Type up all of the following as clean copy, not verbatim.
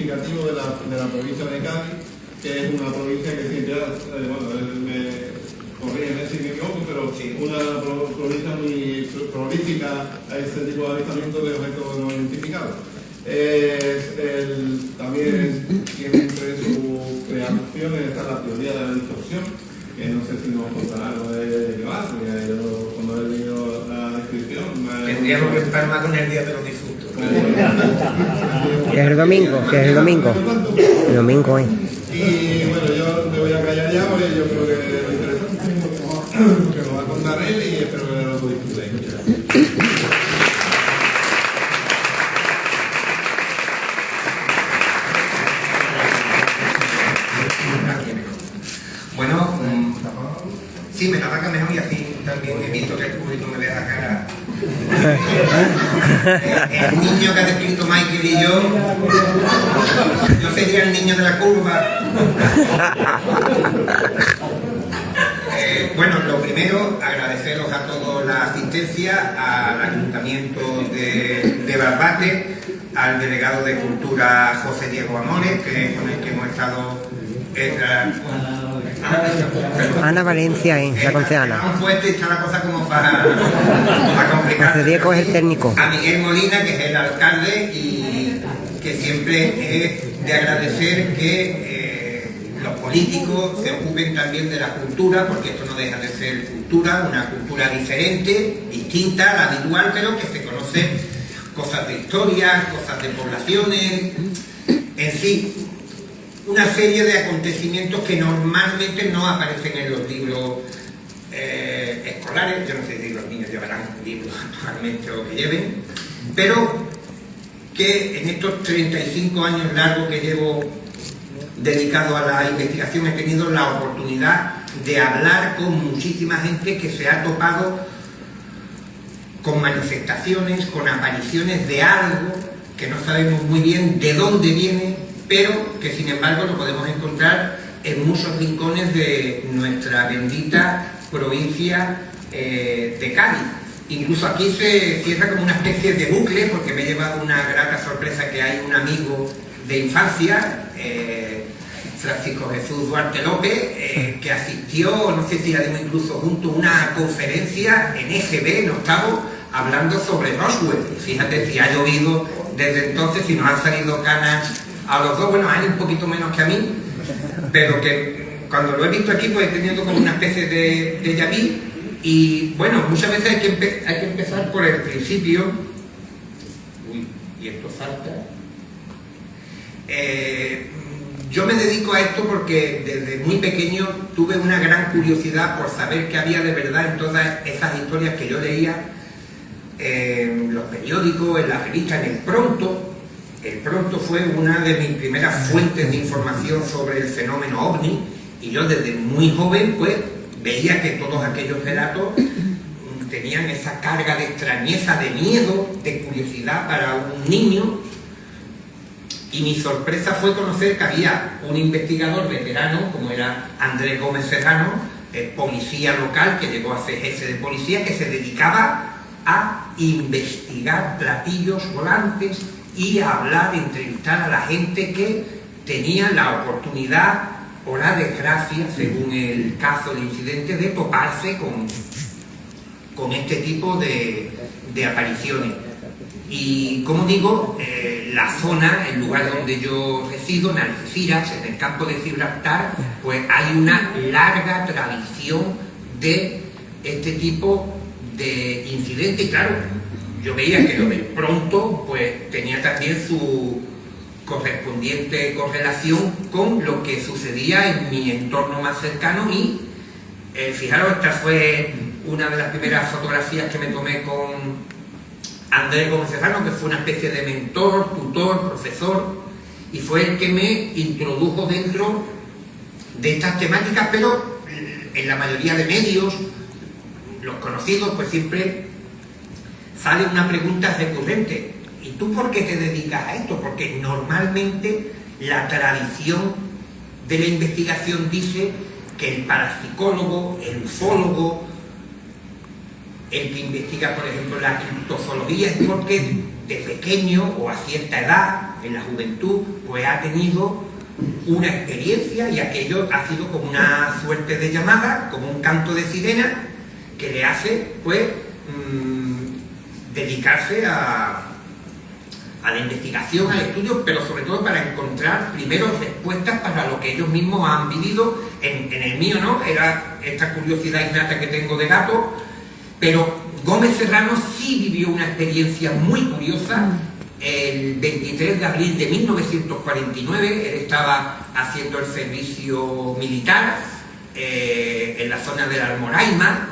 significativo de la provincia de Cádiz, que es una provincia que siempre, me corrígeme si me equivoco, pero una provincia muy prolífica a este tipo de avistamientos de objetos no identificados. También tiene entre sus creaciones está la teoría de la distorsión, que no sé si nos contará algo de qué va, porque yo cuando he leído la descripción... Tendríamos que empalmar con el Día de los Difuntos. Que es el domingo, El domingo, Y bueno, yo me voy a callar ya porque yo creo que es interesante, que nos va a contar él y espero que lo disfrutéis. Bueno, sí, me la saca mejor y así también evito que el público me vea la cara. El niño que ha descrito Michael y yo sería el niño de la curva. Bueno, lo primero, agradeceros a todos la asistencia, al Ayuntamiento de Barbate, al delegado de Cultura José Diego Amores, que es con el que hemos estado... Ana Valencia, la concejala. Un fuerte está la cosa como para complicar. José Diego es el técnico. A Miguel Molina, que es el alcalde, y que siempre es de agradecer que los políticos se ocupen también de la cultura, porque esto no deja de ser cultura, una cultura diferente, distinta a la habitual, pero que se conocen cosas de historia, cosas de poblaciones, en sí. Una serie de acontecimientos que normalmente no aparecen en los libros escolares. Yo no sé si los niños llevarán libros actualmente o que lleven, pero que en estos 35 años largos que llevo dedicado a la investigación he tenido la oportunidad de hablar con muchísima gente que se ha topado con manifestaciones, con apariciones de algo que no sabemos muy bien de dónde viene, pero que sin embargo lo podemos encontrar en muchos rincones de nuestra bendita provincia de Cádiz. Incluso aquí se cierra como una especie de bucle, porque me he llevado una grata sorpresa que hay un amigo de infancia, Francisco Jesús Duarte López, que asistió, no sé si la dimos incluso junto, una conferencia en EGB, en octavo, hablando sobre Roswell. Fíjate si ha llovido desde entonces, si nos han salido canas a los dos, bueno, a él un poquito menos que a mí, pero que cuando lo he visto aquí pues he tenido como una especie de déjà vu. Y bueno, muchas veces hay que empezar por el principio. Uy, y esto salta. Yo me dedico a esto porque desde muy pequeño tuve una gran curiosidad por saber qué había de verdad en todas esas historias que yo leía en los periódicos, en las revistas, en el Pronto. El Pronto fue una de mis primeras fuentes de información sobre el fenómeno OVNI, y yo desde muy joven pues veía que todos aquellos relatos tenían esa carga de extrañeza, de miedo, de curiosidad para un niño. Y mi sorpresa fue conocer que había un investigador veterano, como era Andrés Gómez Serrano, policía local, que llegó a ser jefe de policía, que se dedicaba a investigar platillos volantes y a hablar, entrevistar a la gente que tenía la oportunidad o la desgracia, según el caso, el incidente, de toparse con este tipo de apariciones. Y como digo, la zona, el lugar donde yo resido, en Algeciras, en el campo de Gibraltar, pues hay una larga tradición de este tipo de incidentes. Y claro, yo veía que lo del Pronto pues tenía también su correspondiente correlación con lo que sucedía en mi entorno más cercano. Y fijaros, esta fue una de las primeras fotografías que me tomé con Andrés Gómez Serrano, que fue una especie de mentor, tutor, profesor, y fue el que me introdujo dentro de estas temáticas. Pero en la mayoría de medios, los conocidos, pues siempre sale una pregunta recurrente: ¿y tú por qué te dedicas a esto? Porque normalmente la tradición de la investigación dice que el parapsicólogo, el ufólogo, el que investiga, por ejemplo, la criptozoología, es porque de pequeño o a cierta edad, en la juventud, pues ha tenido una experiencia y aquello ha sido como una suerte de llamada, como un canto de sirena que le hace, pues, dedicarse a la investigación, al estudio, pero sobre todo para encontrar primero respuestas para lo que ellos mismos han vivido. En el mío, ¿no? Era esta curiosidad innata que tengo de gato, pero Gómez Serrano sí vivió una experiencia muy curiosa. El 23 de abril de 1949, él estaba haciendo el servicio militar en la zona de la Almoraima,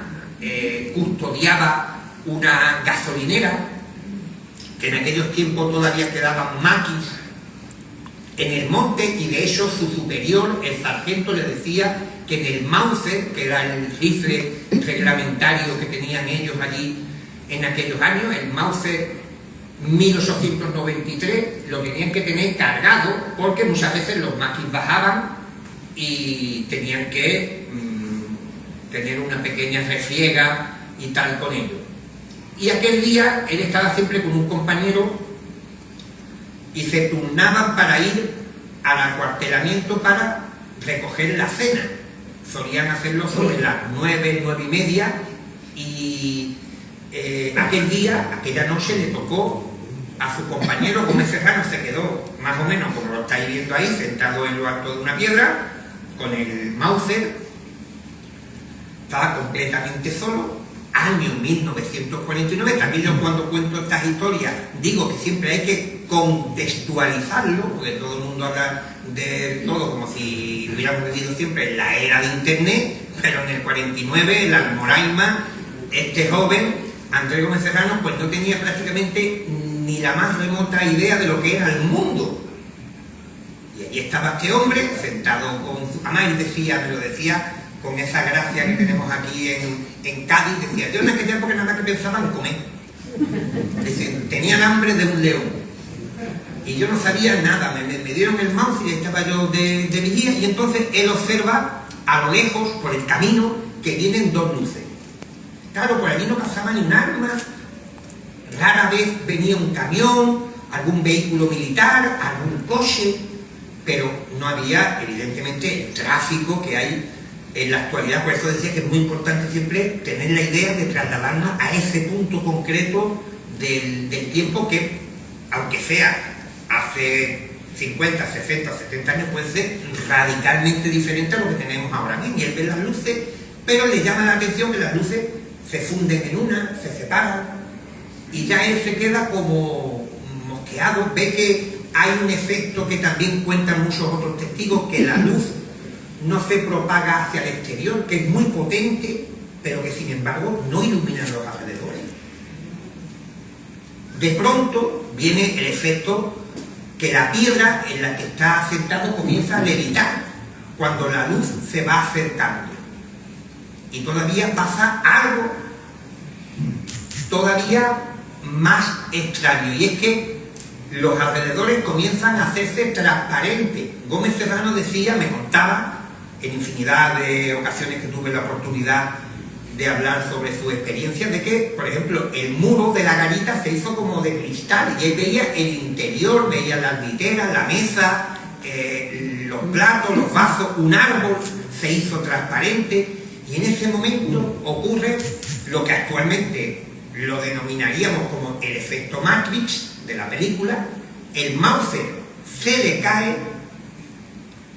custodiaba una gasolinera, que en aquellos tiempos todavía quedaban maquis en el monte, y de hecho su superior, el sargento, le decía que en el Mauser, que era el rifle reglamentario que tenían ellos allí en aquellos años, el Mauser 1893, lo tenían que tener cargado porque muchas veces los maquis bajaban y tenían que tener una pequeña refriega y tal con ellos. Y aquel día él estaba siempre con un compañero y se turnaban para ir al acuartelamiento para recoger la cena. Solían hacerlo sobre las 9, 9:30, y aquella noche le tocó a su compañero. Gómez Serrano se quedó más o menos como lo estáis viendo ahí, sentado en lo alto de una piedra, con el Mauser. Estaba completamente solo. Año 1949, también yo cuando cuento estas historias digo que siempre hay que contextualizarlo, porque todo el mundo habla de todo como si hubiéramos vivido siempre en la era de internet, pero en el 49, el Almoraima, este joven, Andrés Gómez Serrano, pues no tenía prácticamente ni la más remota idea de lo que era el mundo. Y allí estaba este hombre, sentado con su... Además él decía, me lo decía con esa gracia que tenemos aquí en Cádiz, decía, yo en aquella época nada que pensaba en comer. Decía, tenían hambre de un león. Y yo no sabía nada, me dieron el mouse y estaba yo de vigía, y entonces él observa a lo lejos, por el camino, que vienen dos luces. Claro, por allí no pasaba ni un arma, rara vez venía un camión, algún vehículo militar, algún coche, pero no había, evidentemente, el tráfico que hay en la actualidad. Por eso decía que es muy importante siempre tener la idea de trasladarnos a ese punto concreto del tiempo que, aunque sea hace 50, 60, 70 años, puede ser radicalmente diferente a lo que tenemos ahora mismo. Y él ve las luces, pero le llama la atención que las luces se funden en una, se separan, y ya él se queda como mosqueado. Ve que hay un efecto que también cuentan muchos otros testigos, que la luz no se propaga hacia el exterior, que es muy potente, pero que sin embargo no ilumina los alrededores. De pronto viene el efecto que la piedra en la que está sentado comienza a levitar cuando la luz se va acercando. Y todavía pasa algo todavía más extraño, y es que los alrededores comienzan a hacerse transparentes. Gómez Serrano decía, me contaba, en infinidad de ocasiones que tuve la oportunidad de hablar sobre su experiencia, de que, por ejemplo, el muro de la garita se hizo como de cristal, y él veía el interior, veía las literas, la mesa, los platos, los vasos, un árbol se hizo transparente, y en ese momento ocurre lo que actualmente lo denominaríamos como el efecto Matrix de la película. El Mauser se le cae,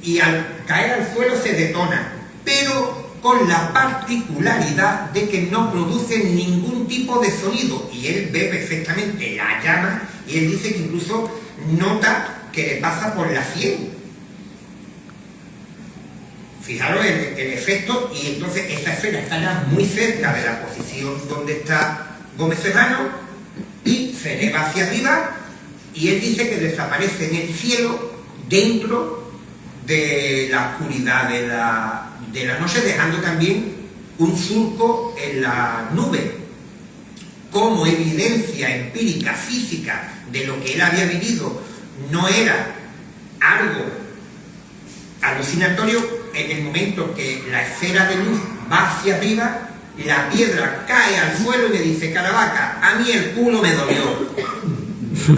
y al caer al suelo se detona, pero con la particularidad de que no produce ningún tipo de sonido, y él ve perfectamente la llama, y él dice que incluso nota que le pasa por la sien. Fijaros el efecto, y entonces esa esfera está ya muy cerca de la posición donde está Gómez Serrano, y se eleva hacia arriba, y él dice que desaparece en el cielo dentro de la oscuridad de la noche, dejando también un surco en la nube, como evidencia empírica, física, de lo que él había vivido. No era algo alucinatorio. En el momento que la esfera de luz va hacia arriba, la piedra cae al suelo y me dice: Caravaca, a mí el culo me dolió,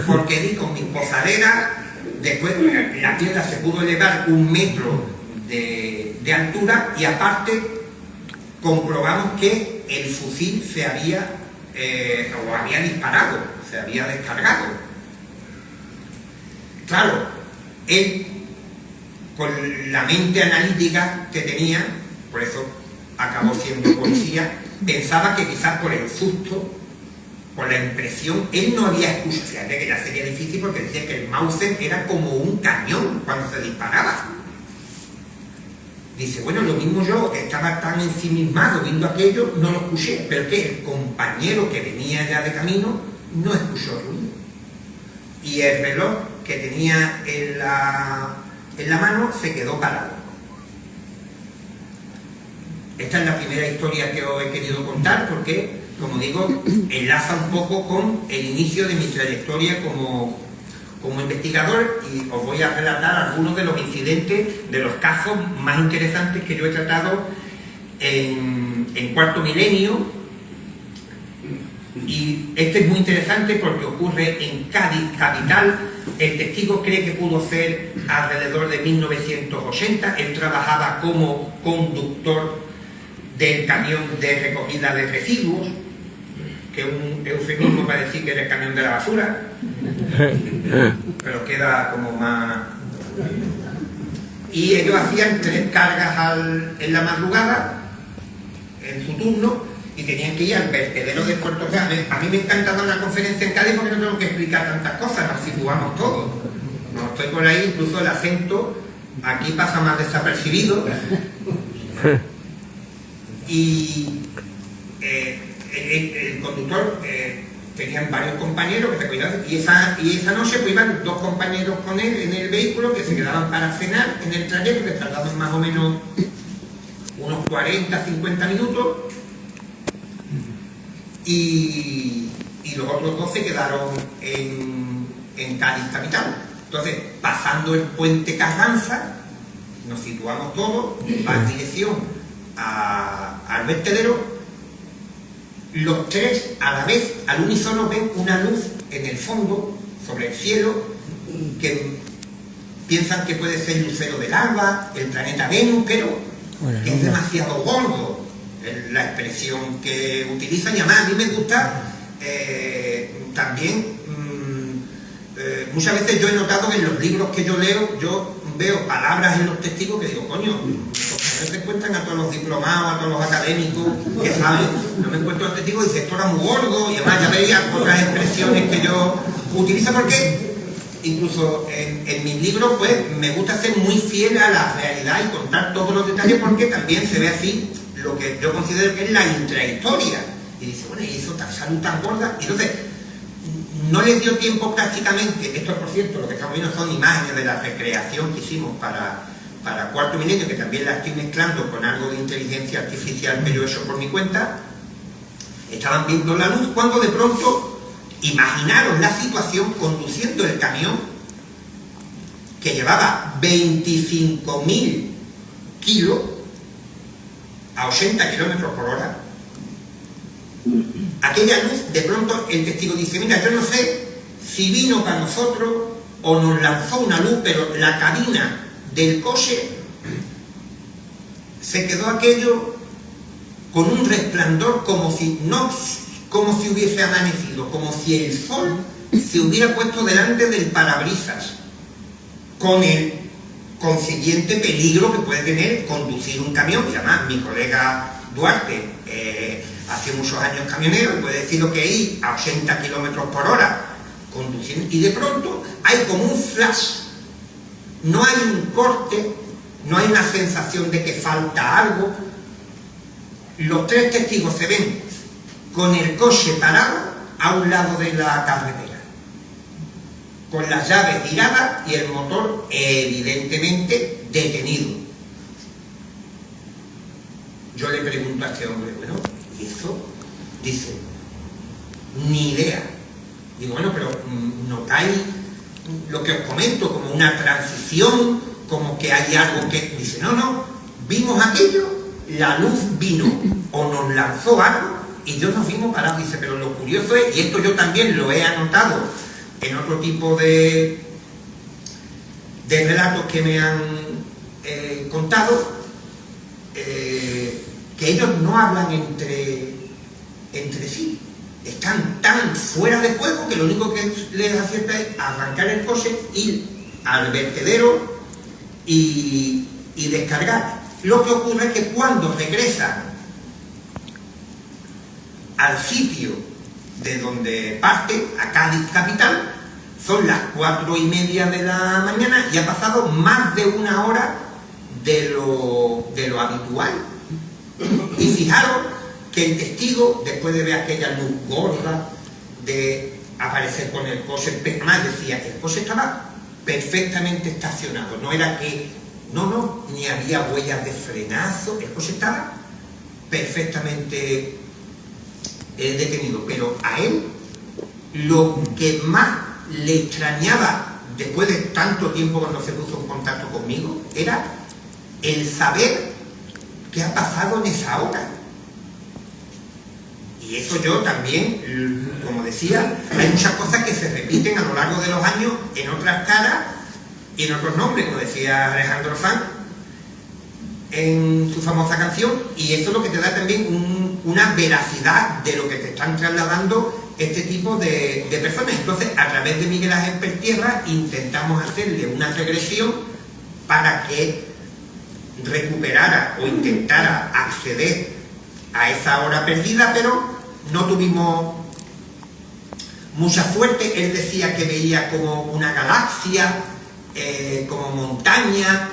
porque di con mi posadera. Después la piedra se pudo elevar 1 metro de altura, y aparte comprobamos que el fusil se había o había disparado, se había descargado. Claro, él, con la mente analítica que tenía, por eso acabó siendo policía, pensaba que quizás por el susto, por la impresión, él no había escuchado. Fíjate que ya sería difícil, porque decía que el Mauser era como un cañón cuando se disparaba. Dice, bueno, lo mismo yo, que estaba tan ensimismado viendo aquello, no lo escuché, pero que el compañero que venía ya de camino no escuchó ruido. Y el reloj que tenía en la mano se quedó parado. Esta es la primera historia que os he querido contar, porque, como digo, enlaza un poco con el inicio de mi trayectoria como investigador, y os voy a relatar algunos de los incidentes, de los casos más interesantes que yo he tratado en Cuarto Milenio. Y este es muy interesante porque ocurre en Cádiz, capital. El testigo cree que pudo ser alrededor de 1980. Él trabajaba como conductor del camión de recogida de residuos, que es un eufemismo para decir que era el camión de la basura, pero queda como más. Y ellos hacían 3 cargas en la madrugada, en su turno, y tenían que ir al vertedero de Puerto Real. A mí me encanta dar una conferencia en Cádiz porque no tengo que explicar tantas cosas, nos situamos todos. No estoy por ahí, incluso el acento aquí pasa más desapercibido. Y el conductor tenían varios compañeros que se cuidaban, y esa noche pues iban 2 compañeros con él en el vehículo, que se quedaban para cenar en el trayecto, que tardaban más o menos unos 40-50 minutos, y los otros 2 se quedaron en Cádiz capital. Entonces, pasando el puente Carranza, nos situamos todos, va en dirección al vertedero. Los 3 a la vez, al unísono, ven una luz en el fondo, sobre el cielo, que piensan que puede ser el lucero del alba, el planeta Venus, pero que es demasiado gordo, la expresión que utilizan. Y además a mí me gusta también, muchas veces yo he notado que en los libros que yo leo, yo veo palabras en los testigos que digo, coño, no se encuentran a todos los diplomados, a todos los académicos que saben. No me encuentro al testigo y dice, esto era muy gordo, y además ya veía otras expresiones que yo utilizo, porque incluso en mis libros pues me gusta ser muy fiel a la realidad y contar todos los detalles, porque también se ve así lo que yo considero que es la intrahistoria. Y dice, bueno, y eso tan salud tan gorda. Y entonces no les dio tiempo prácticamente. Esto, por cierto, lo que estamos viendo son imágenes de la recreación que hicimos para Cuarto Milenio, que también la estoy mezclando con algo de inteligencia artificial que yo he hecho por mi cuenta. Estaban viendo la luz cuando de pronto, imaginaros la situación, conduciendo el camión que llevaba 25.000 kilos a 80 kilómetros por hora. Aquella luz, de pronto el testigo dice, mira, yo no sé si vino para nosotros o nos lanzó una luz, pero la cabina del coche se quedó aquello con un resplandor como si hubiese amanecido, como si el sol se hubiera puesto delante del parabrisas, con el consiguiente peligro que puede tener conducir un camión. Y además mi colega Duarte hace muchos años camionero, y puede decir lo que es a 80 kilómetros por hora conduciendo, y de pronto hay como un flash. No hay un corte, no hay una sensación de que falta algo. Los 3 testigos se ven con el coche parado a un lado de la carretera, con las llaves tiradas y el motor evidentemente detenido. Yo le pregunto a este hombre, bueno, ¿y eso? Dice, ni idea. Digo, bueno, pero ¿notáis lo que os comento, como una transición, como que hay algo que... Dice, no, vimos aquello la luz vino o nos lanzó algo y yo nos vimos parados. Dice, pero lo curioso es, y esto yo también lo he anotado en otro tipo de relatos que me han contado, que ellos no hablan entre sí. Están tan fuera de juego que lo único que les acierta es arrancar el coche, ir al vertedero y descargar. Lo que ocurre es que cuando regresan al sitio de donde parte, a Cádiz capital, son las 4:30 de la mañana y ha pasado más de una hora de lo habitual. Y fijaros que el testigo, después de ver aquella luz gorda, de aparecer con el coche, más decía, el coche estaba perfectamente estacionado, no era que, no, ni había huellas de frenazo, el coche estaba perfectamente detenido. Pero a él, lo que más le extrañaba, después de tanto tiempo cuando se puso en contacto conmigo, era el saber qué ha pasado en esa hora. Y eso yo también, como decía, hay muchas cosas que se repiten a lo largo de los años en otras caras y en otros nombres, como decía Alejandro Sanz en su famosa canción, y eso es lo que te da también una veracidad de lo que te están trasladando este tipo de personas. Entonces, a través de Miguel Ángel Pertierra intentamos hacerle una regresión para que recuperara o intentara acceder a esa hora perdida, pero no tuvimos mucha suerte. Él decía que veía como una galaxia, como montaña,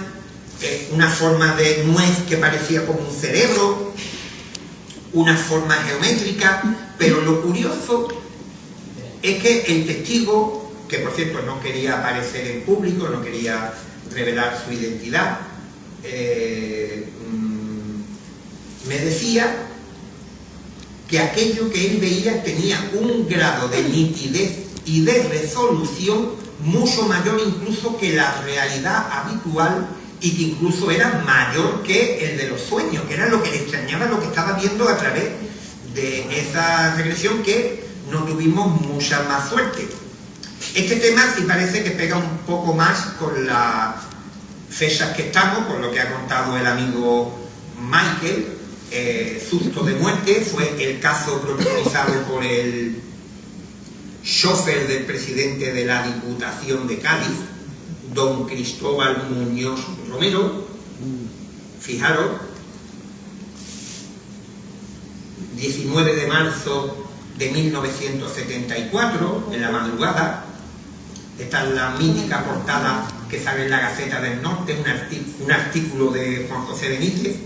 una forma de nuez que parecía como un cerebro, una forma geométrica, pero lo curioso es que el testigo, que por cierto no quería aparecer en público, no quería revelar su identidad, me decía que aquello que él veía tenía un grado de nitidez y de resolución mucho mayor incluso que la realidad habitual, y que incluso era mayor que el de los sueños, que era lo que le extrañaba, lo que estaba viendo a través de esa regresión, que no tuvimos mucha más suerte. Este tema sí parece que pega un poco más con las fechas que estamos, con lo que ha contado el amigo Michael. Susto de muerte fue el caso protagonizado por el chofer del presidente de la Diputación de Cádiz, don Cristóbal Muñoz Romero. Fijaros, 19 de marzo de 1974, en la madrugada. Esta es la mítica portada que sale en la Gaceta del Norte, un artículo de Juan José Benítez.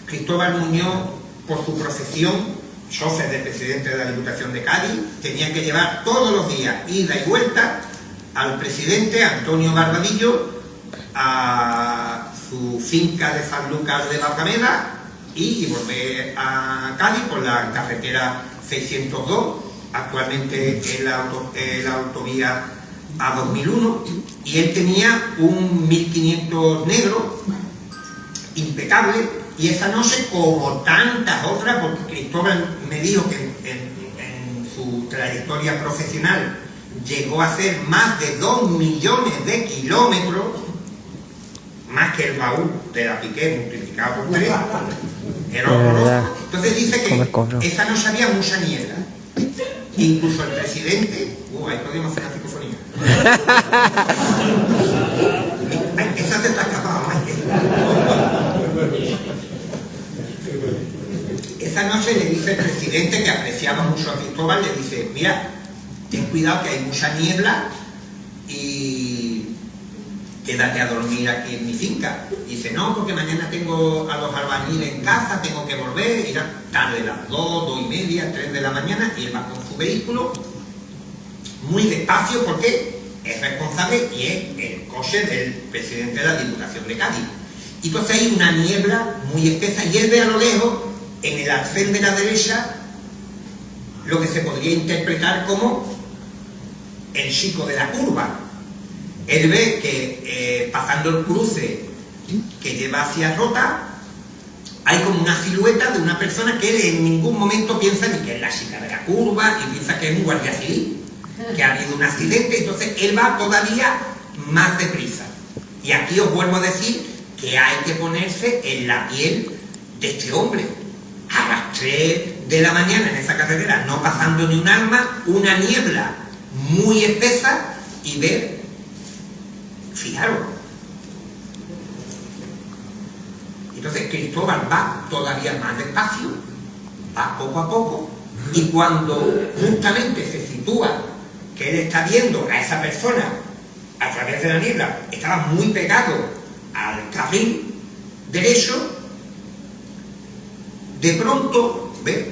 Cristóbal Muñoz, por su profesión, chofer del presidente de la Diputación de Cádiz, tenía que llevar todos los días, ida y vuelta, al presidente Antonio Barbadillo a su finca de Sanlúcar de Barrameda y volver a Cádiz por la carretera 602, actualmente es la autovía A2001, y él tenía un 1500 negro impecable. Y esa noche, como tantas otras, porque Cristóbal me dijo que en su trayectoria profesional llegó a hacer más de 2 millones de kilómetros, más que el baúl de la Piqué multiplicado por 3. Era horroroso. Entonces dice que esa noche había mucha niebla. Incluso el presidente... ahí podemos hacer la psicofonía. Esa se está escapando, Esa noche le dice el presidente, que apreciaba mucho a Cristóbal, le dice, mira, ten cuidado que hay mucha niebla y quédate a dormir aquí en mi finca. Y dice, no, porque mañana tengo a los albañiles en casa, tengo que volver, y ya tarde, las 2:30, 3 de la mañana, y él va con su vehículo muy despacio porque es responsable y es el coche del presidente de la Diputación de Cádiz. Y entonces hay una niebla muy espesa y él ve a lo lejos, en el arcén de la derecha, lo que se podría interpretar como el chico de la curva. Él ve que pasando el cruce que lleva hacia Rota, hay como una silueta de una persona que él en ningún momento piensa ni que es la chica de la curva, y piensa que es un guardia civil, que ha habido un accidente. Entonces él va todavía más deprisa. Y aquí os vuelvo a decir que hay que ponerse en la piel de este hombre. A las 3 de la mañana en esa carretera, no pasando ni un alma, una niebla muy espesa, y ver, fijaros. Entonces Cristóbal va todavía más despacio, va poco a poco, y cuando justamente se sitúa que él está viendo a esa persona a través de la niebla, estaba muy pegado al carril derecho, de pronto, ¿ves?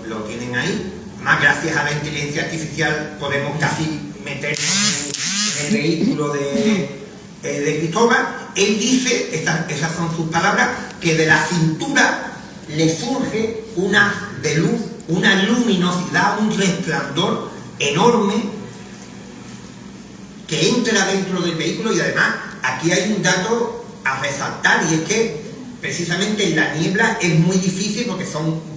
Lo tienen ahí, más gracias a la inteligencia artificial podemos casi meternos en el vehículo de Cristóbal. Él dice, esas son sus palabras, que de la cintura le surge una de luz, una luminosidad, un resplandor enorme que entra dentro del vehículo. Y además aquí hay un dato a resaltar, y es que precisamente en la niebla es muy difícil, porque son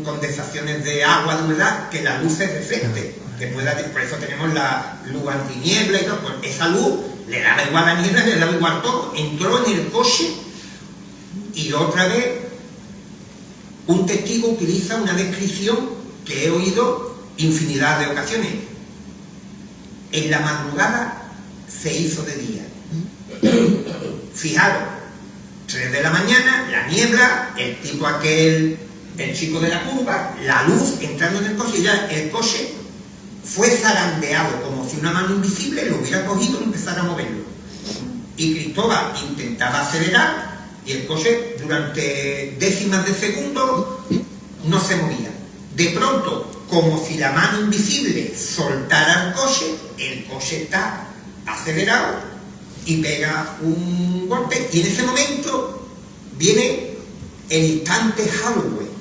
condensaciones de agua, de humedad, que la luz se refleje, que pueda, por eso tenemos la luz antiniebla y todo. Pues esa luz le daba igual a la niebla, le daba igual todo. Entró en el coche, y otra vez un testigo utiliza una descripción que he oído infinidad de ocasiones. En la madrugada se hizo de día. Fijaros, 3 de la mañana, la niebla, el tipo aquel, el chico de la curva, la luz entrando en el coche, y ya el coche fue zarandeado como si una mano invisible lo hubiera cogido y empezara a moverlo. Y Cristóbal intentaba acelerar, y el coche durante décimas de segundo no se movía. De pronto, como si la mano invisible soltara el coche está acelerado y pega un golpe, y en ese momento viene el instante Halloween.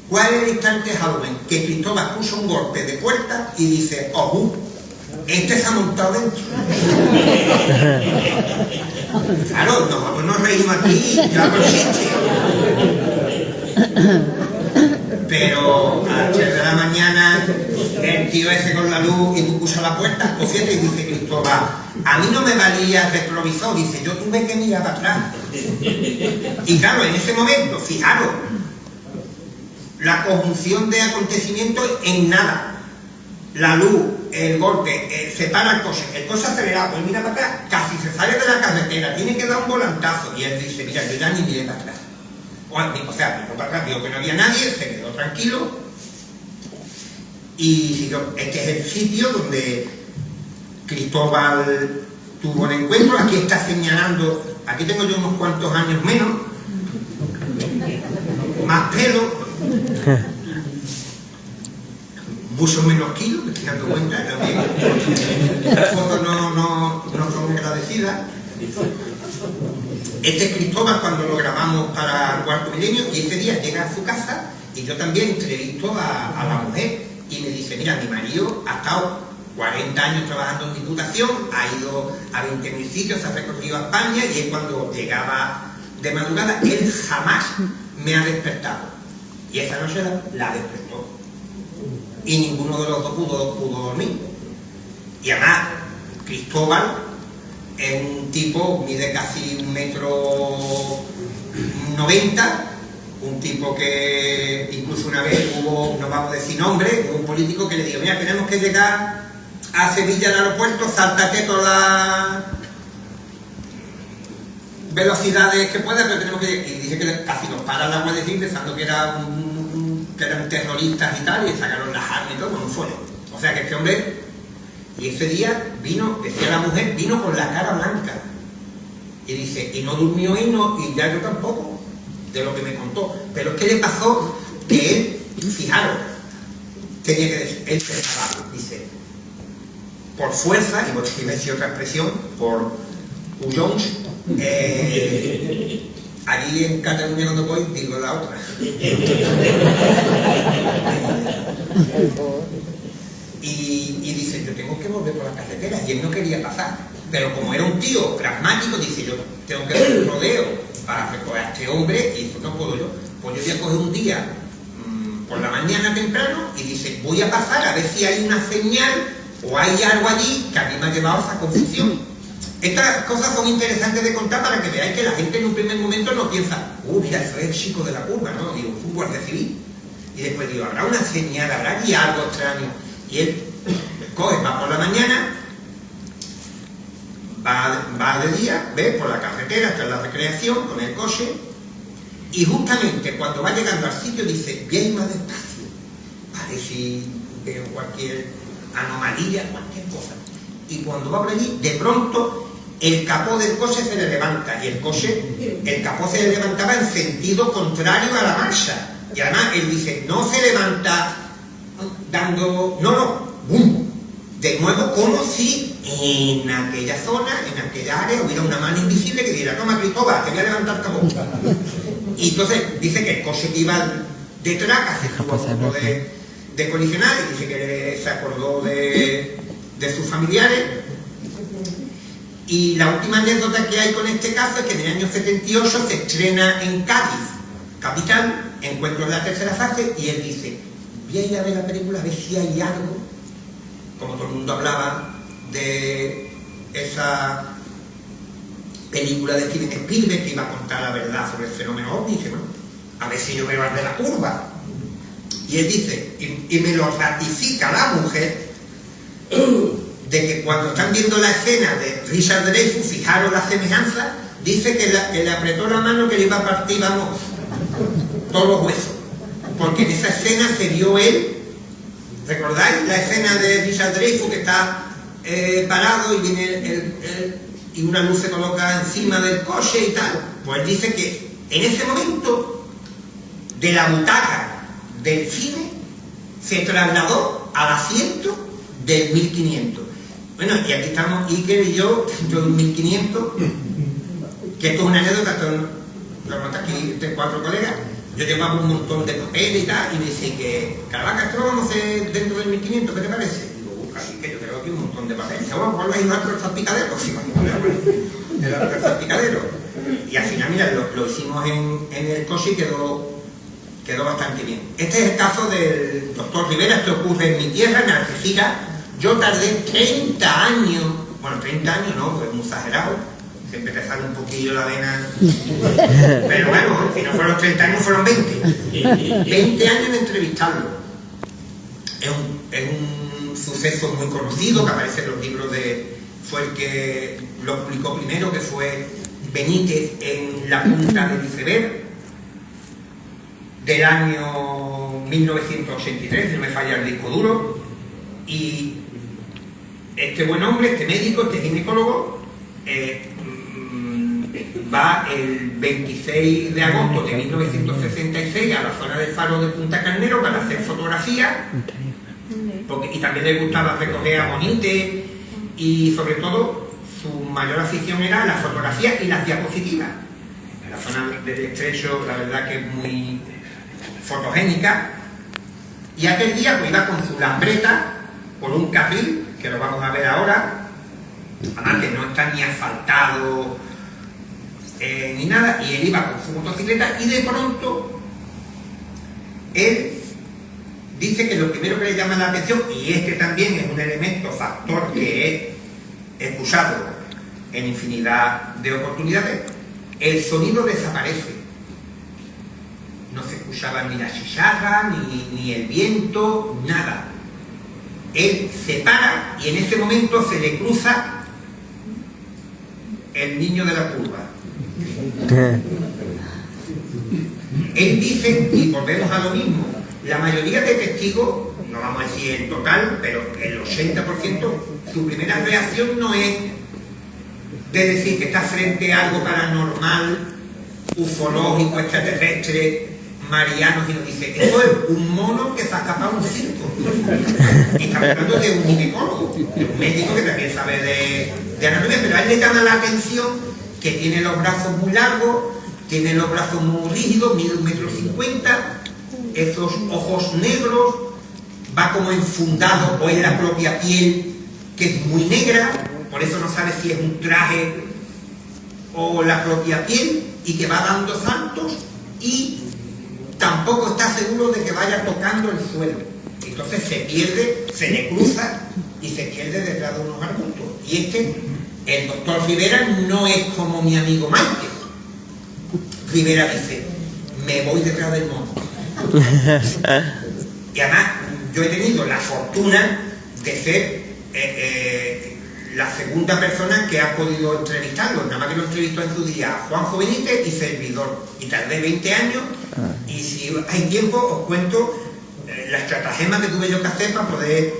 ¿Cuál es el instante Halloween? Que Cristóbal puso un golpe de puerta y dice: ¡oh! Este se ha montado dentro. Claro, nosotros nos reímos aquí, yo hago el chiste. Pero a las 3 de la mañana, el tío ese con la luz, y tú puso la puerta, o fíjate, y dice Cristóbal: a mí no me valía el retrovisor, dice, yo tuve que mirar para atrás. Y claro, en ese momento, fijaros, la conjunción de acontecimientos en nada. La luz, el golpe, se para el coche acelerado, él mira para atrás, casi se sale de la carretera, tiene que dar un volantazo, y él dice: mira, yo ya ni miré para atrás. O sea, miró para atrás, dijo que no había nadie, se quedó tranquilo, y siguió. Este es el sitio donde Cristóbal tuvo el encuentro. Aquí está señalando, aquí tengo yo unos cuantos años menos, más pelo, mucho menos kilos, me estoy dando cuenta también. Las fotos no son agradecidas. Este es Cristóbal cuando lo grabamos para el Cuarto Milenio, y ese día llega a su casa, y yo también entrevisto a la mujer, y me dice: mira, mi marido ha estado 40 años trabajando en Diputación, ha ido a 20.000 sitios, ha recorrido a España, y él cuando llegaba de madrugada, él jamás me ha despertado. Y esa noche la despertó. Y ninguno de los dos pudo dormir. Y además, Cristóbal es un tipo, mide casi 1,90 m, un tipo que incluso una vez hubo, no vamos a decir nombre, hubo un político que le dijo: mira, tenemos que llegar a Sevilla al aeropuerto, sáltate todas las velocidades que puedas, pero tenemos que llegar. Y dice que casi nos para la Guardia Civil pensando que eran terroristas y tal, y sacaron las armas y todo, no fue. O sea que este hombre, y ese día vino, decía la mujer, vino con la cara blanca, y dice, y no durmió, y ya yo tampoco, de lo que me contó. Pero es que le pasó que él, fijaros, tenía que decir, él pensaba, dice, por fuerza, y por si me decía otra expresión, por huyons, allí en Cataluña cuando voy digo la otra. Y dice, yo tengo que volver por las carreteras, y él no quería pasar, pero como era un tío pragmático, dice, yo tengo que hacer un rodeo para recoger a este hombre, y dice, no puedo yo. Pues yo voy a coger un día por la mañana temprano y dice, voy a pasar a ver si hay una señal o hay algo allí que a mí me ha llevado a esa confusión. Estas cosas son interesantes de contar para que veáis que la gente en un primer momento no piensa, mira, eso es el chico de la curva, ¿no? Digo, es un guardia civil. Y después digo, ¿habrá una señal? ¿Habrá aquí algo extraño? Y él coge, va por la mañana, va de día, ve por la carretera hasta la recreación con el coche, y justamente cuando va llegando al sitio dice, voy a ir más despacio, a ver si veo cualquier anomalía, cualquier cosa. Y cuando va por allí, de pronto el capó del coche se le levanta, y el capó se le levantaba en sentido contrario a la marcha. Y además él dice, no se levanta dando, no, ¡bum! De nuevo, como si en aquella zona, en aquella área, hubiera una mano invisible que diera, toma Cristóbal, te voy a levantar el capó. Y entonces dice que el coche que iba detrás casi estuvo a punto de colisionar, y dice que se acordó de sus familiares. Y la última anécdota que hay con este caso es que en el año 78 se estrena en Cádiz, capital, Encuentro en la tercera fase, y él dice, voy a ir a ver la película a ver si hay algo, como todo el mundo hablaba de esa película de Steven Spielberg que iba a contar la verdad sobre el fenómeno ovni, y dice, bueno, a ver si yo veo al de la curva. Y él dice, y me lo ratifica la mujer, de que cuando están viendo la escena de Richard Dreyfuss, fijaros la semejanza, dice que le apretó la mano que le iba a partir, vamos, todos los huesos, porque en esa escena se vio él. ¿Recordáis la escena de Richard Dreyfuss que está parado y viene y una luz se coloca encima del coche y tal? Pues dice que en ese momento de la butaca del cine se trasladó al asiento del 1500. Bueno, y aquí estamos Iker y yo dentro del 1500, que esto es una anécdota, lo nota aquí entre 4 colegas. Yo llevaba un montón de papeles y tal, y me dice que Caravaca, esto lo vamos a hacer dentro del 1500, ¿qué te parece? Digo, casi que yo tengo aquí un montón de papeles. Dice, bueno, pues vais a ir al salpicadero. Sí, era el salpicadero. Y al final, mira, lo hicimos en el coche y quedó bastante bien. Este es el caso del doctor Rivera. Esto ocurre en mi tierra, en Algeciras. Yo tardé 30 años, bueno, 30 años no, pues muy exagerado. Siempre te sale un poquillo la vena, pero bueno, si no fueron 30 años, fueron 20. 20 años en entrevistarlo. Es un suceso muy conocido, que aparece en los libros fue el que lo publicó primero, que fue Benítez en La punta del iceberg, del año 1983, si no me falla el disco duro. Y este buen hombre, este médico, este ginecólogo, va el 26 de agosto de 1966 a la zona del faro de Punta Carnero para hacer fotografías, y también le gustaba recoger amonites, y sobre todo su mayor afición era la fotografía y las diapositivas. La zona del estrecho, la verdad que es muy fotogénica, y aquel día pues iba con su lambreta por un carril, que lo vamos a ver ahora, además que no está ni asfaltado ni nada, y él iba con su motocicleta, y de pronto él dice que lo primero que le llama la atención, y este también es un elemento, factor que he escuchado en infinidad de oportunidades, el sonido desaparece. No se escuchaba ni la chicharra, ni el viento, nada. Él se para y en ese momento se le cruza el niño de la curva. Él dice, y volvemos a lo mismo, la mayoría de testigos, no vamos a decir el total, pero el 80%, su primera reacción no es de decir que está frente a algo paranormal, ufológico, extraterrestre, mariano, sino dice, esto es un mono que se ha escapado un circo. Y estamos hablando de un ginecólogo, de un médico que también sabe de anatomía, pero a él le llama la atención que tiene los brazos muy largos, tiene los brazos muy rígidos, mide 1,50 m, esos ojos negros, va como enfundado o en la propia piel, que es muy negra, por eso no sabe si es un traje o la propia piel y que va dando saltos y tampoco está seguro de que vaya tocando el suelo. Entonces se pierde, se le cruza y se pierde detrás de unos arbustos. Y el doctor Rivera no es como mi amigo Michael. Rivera dice, me voy detrás del mono. Y además yo he tenido la fortuna de ser la segunda persona que ha podido entrevistarlo. Nada más que lo entrevistó en su día Juanjo Benítez y servidor. Y tardé 20 años y si hay tiempo os cuento la estratagema que tuve yo que hacer para poder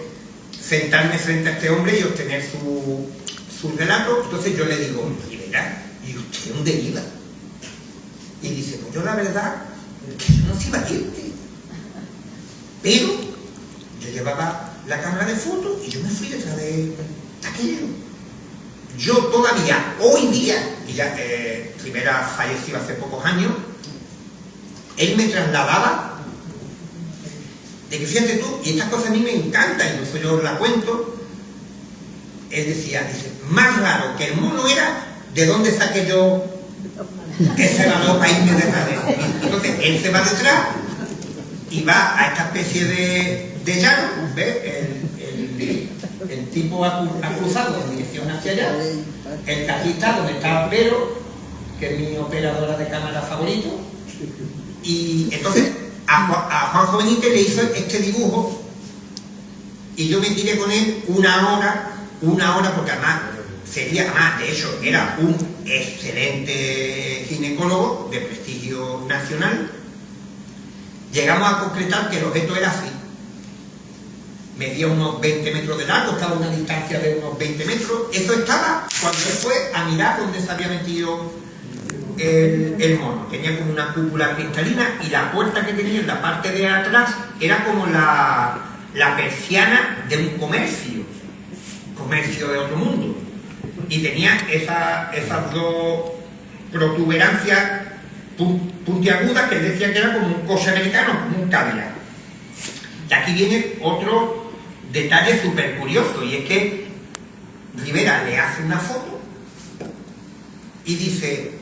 sentarme frente a este hombre y obtener su relato. Entonces yo le digo, Rivera, ¿y usted dónde iba? Y dice, pues yo la verdad que yo no iba a irte, pero yo llevaba la cámara de fotos y yo me fui detrás de aquello. Yo todavía, hoy día, y ya Rivera falleció hace pocos años, él me trasladaba de que fíjate tú, y estas cosas a mí me encantan, incluso yo os la cuento. Él decía, dice, más raro que el mono era de dónde saqué yo ese valor para irme detrás de él. Entonces él se va detrás y va a esta especie de llano, ¿ves? El tipo ha cruzado en dirección hacia allá, el cajista donde está Vero, que es mi operadora de cámara favorito, y entonces a Juanjo Benítez le hizo este dibujo y yo me tiré con él una hora porque además de hecho era un excelente ginecólogo de prestigio nacional. Llegamos a concretar que el objeto era así, medía unos 20 metros de largo, estaba a una distancia de unos 20 metros. Eso estaba cuando él fue a mirar donde se había metido el mono. Tenía como una cúpula cristalina y la puerta que tenía en la parte de atrás era como la persiana de un comercio de otro mundo, y tenía esas dos protuberancias puntiagudas que decían que era como un coche americano, como un Cadillac. Y aquí viene otro detalle súper curioso, y es que Rivera le hace una foto y dice,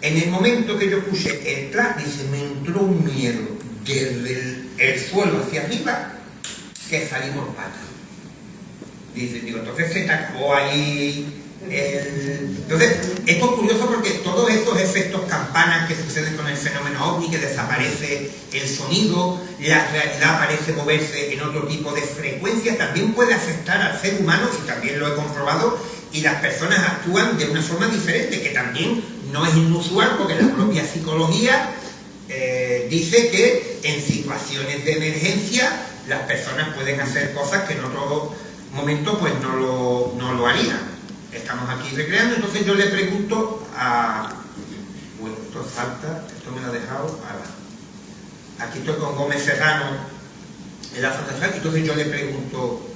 en el momento que yo puse el plan, dice, me entró un miedo desde el suelo hacia arriba que salimos patas. Dice, digo, entonces se tacó ahí Entonces, esto es curioso porque todos estos efectos campanas que suceden con el fenómeno ovni, que desaparece el sonido, la realidad parece moverse en otro tipo de frecuencia, también puede afectar al ser humano, y también lo he comprobado, y las personas actúan de una forma diferente, que también no es inusual, porque la propia psicología dice que en situaciones de emergencia las personas pueden hacer cosas que en otro momento pues no lo harían. Estamos aquí recreando, entonces yo le pregunto a... Bueno, esto salta, esto me lo ha dejado... Aquí estoy con Gómez Serrano en la fotografía, entonces yo le pregunto,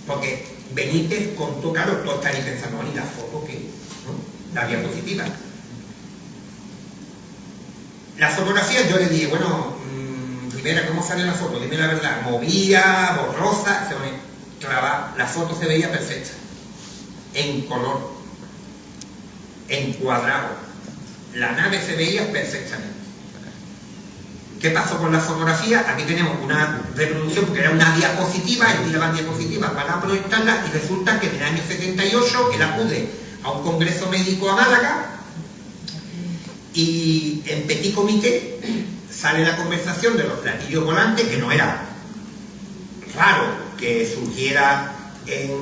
porque Benítez contó, claro, todos estaréis pensando, ¿y la foto qué? ¿No? La diapositiva. La fotografía yo le dije, bueno, Rivera, ¿cómo sale la foto? Dime la verdad, movía, borrosa, la foto se veía perfecta, en color, en cuadrado, la nave se veía perfectamente. ¿Qué pasó con la fotografía? Aquí tenemos una reproducción, porque era una diapositiva, él tiraban diapositivas para proyectarla, y resulta que en el año 78 él acude a un congreso médico a Málaga, y en petit comité sale la conversación de los platillos volantes, que no era raro que surgiera en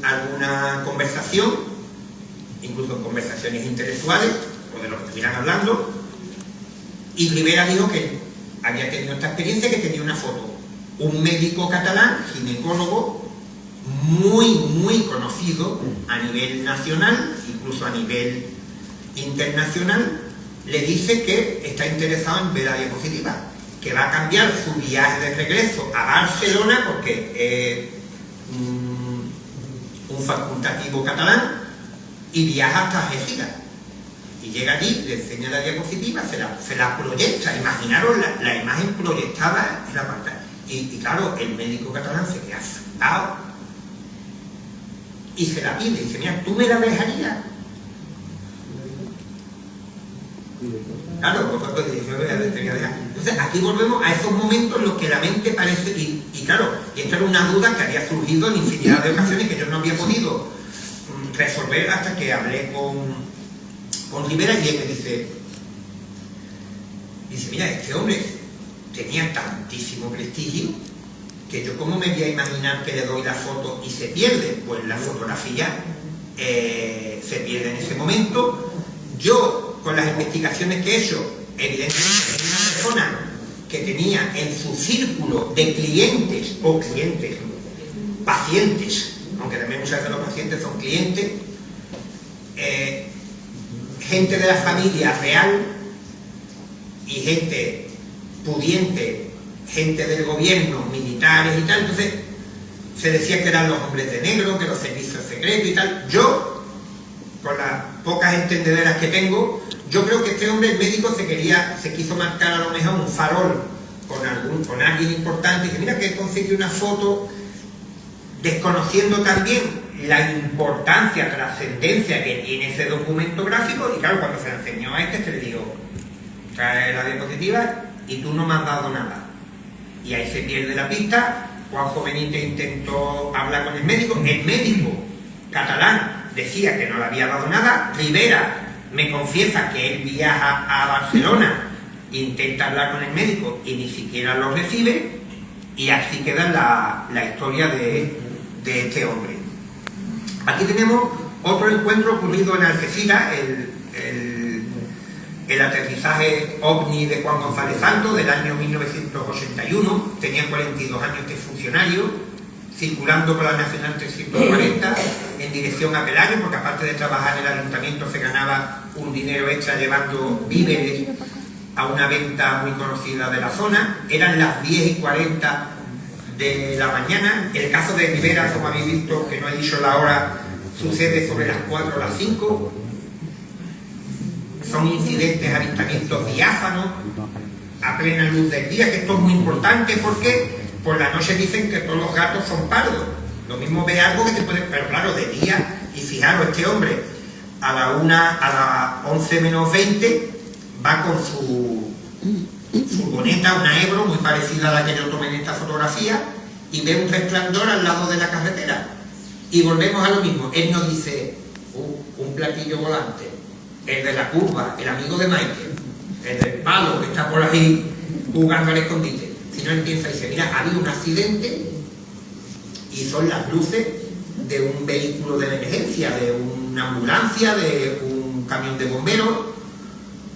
alguna conversación, incluso en conversaciones intelectuales, o de lo que estuvieran hablando, y Rivera dijo que había tenido esta experiencia, que tenía una foto. Un médico catalán, ginecólogo, muy conocido a nivel nacional, incluso a nivel internacional, le dice que está interesado en ver la diapositiva, que va a cambiar su viaje de regreso a Barcelona, porque un facultativo catalán, y viaja hasta Algeciras. Y llega allí, le enseña la diapositiva, se la proyecta. Imaginaros la imagen proyectada en la pantalla. Y claro, el médico catalán se queda asustado y se la pide. Dice, mira, ¿tú me la dejarías? Claro, vosotros 19 años tenía de edad. Entonces aquí volvemos a esos momentos en los que la mente parece, y claro, y esta era una duda que había surgido en infinidad de ocasiones que yo no había podido resolver hasta que hablé con Rivera, y él me dice, mira, este hombre tenía tantísimo prestigio que yo cómo me voy a imaginar que le doy la foto y se pierde. Pues la fotografía se pierde en ese momento. Yo, con las investigaciones que he hecho, evidentemente era una persona que tenía en su círculo de clientes o pacientes, aunque también muchas veces los pacientes son clientes, gente de la familia real y gente pudiente, gente del gobierno, militares y tal. Entonces se decía que eran los hombres de negro, que los servicios secretos y tal. Yo, con las pocas entendederas que tengo, yo creo que este hombre, el médico, se quiso marcar a lo mejor un farol con alguien importante, y que mira que he conseguido una foto, desconociendo también la importancia, trascendencia que tiene ese documento gráfico. Y claro, cuando se la enseñó a este, se le dijo, trae la diapositiva y tú no me has dado nada. Y ahí se pierde la pista. Juanjo Benítez intentó hablar con el médico catalán decía que no le había dado nada. Rivera me confiesa que él viaja a Barcelona, intenta hablar con el médico y ni siquiera lo recibe, y así queda la historia de este hombre. Aquí tenemos otro encuentro ocurrido en Algeciras, el aterrizaje OVNI de Juan González Santos del año 1981. Tenía 42 años este funcionario, circulando por la Nacional 340 en dirección a Pelayo, porque aparte de trabajar en el ayuntamiento se ganaba un dinero extra llevando víveres a una venta muy conocida de la zona. Eran las 10:40 de la mañana. El caso de Rivera, como habéis visto, que no he dicho la hora, sucede sobre las 4 o las 5. Son incidentes, avistamientos diáfanos, a plena luz del día, que esto es muy importante porque por la noche dicen que todos los gatos son pardos. Lo mismo ve algo que te puede... Pero claro, de día, y fijaros, este hombre a las 11 menos 20 va con su furgoneta, una Ebro, muy parecida a la que yo tomé en esta fotografía, y ve un resplandor al lado de la carretera. Y volvemos a lo mismo. Él nos dice, un platillo volante, el de la curva, el amigo de Michael, el del palo que está por ahí jugando al escondite. Si no, él piensa y dice, mira, ha habido un accidente y son las luces de un vehículo de emergencia, de una ambulancia, de un camión de bomberos.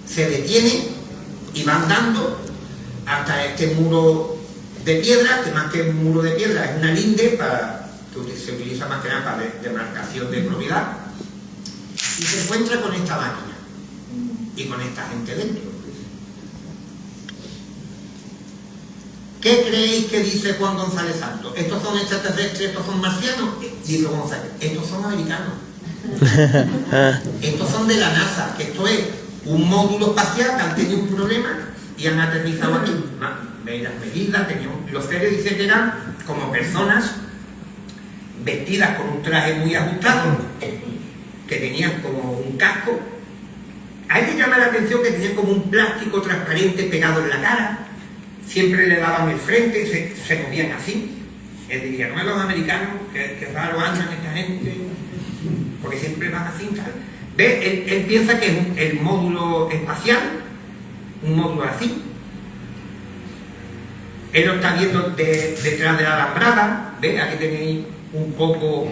Se detiene y van dando hasta este muro de piedra, que más que un muro de piedra es una linde que se utiliza más que nada para demarcación de propiedad, y se encuentra con esta máquina y con esta gente dentro. ¿Qué creéis que dice Juan González Santos? ¿Estos son extraterrestres, estos son marcianos? Dice González, estos son americanos. Estos son de la NASA, que esto es un módulo espacial que han tenido un problema y han aterrizado aquí. Veis las medidas, los seres dicen que eran como personas vestidas con un traje muy ajustado, que tenían como un casco. Hay que llamar la atención que tenían como un plástico transparente pegado en la cara. Siempre le daban el frente y se movían así. Él diría, no, los americanos, que raro andan esta gente, porque siempre van así, tal. ¿Ve? Él piensa que es el módulo espacial, un módulo así. Él lo está viendo detrás de la alambrada. ¿Ve? Aquí tenéis un poco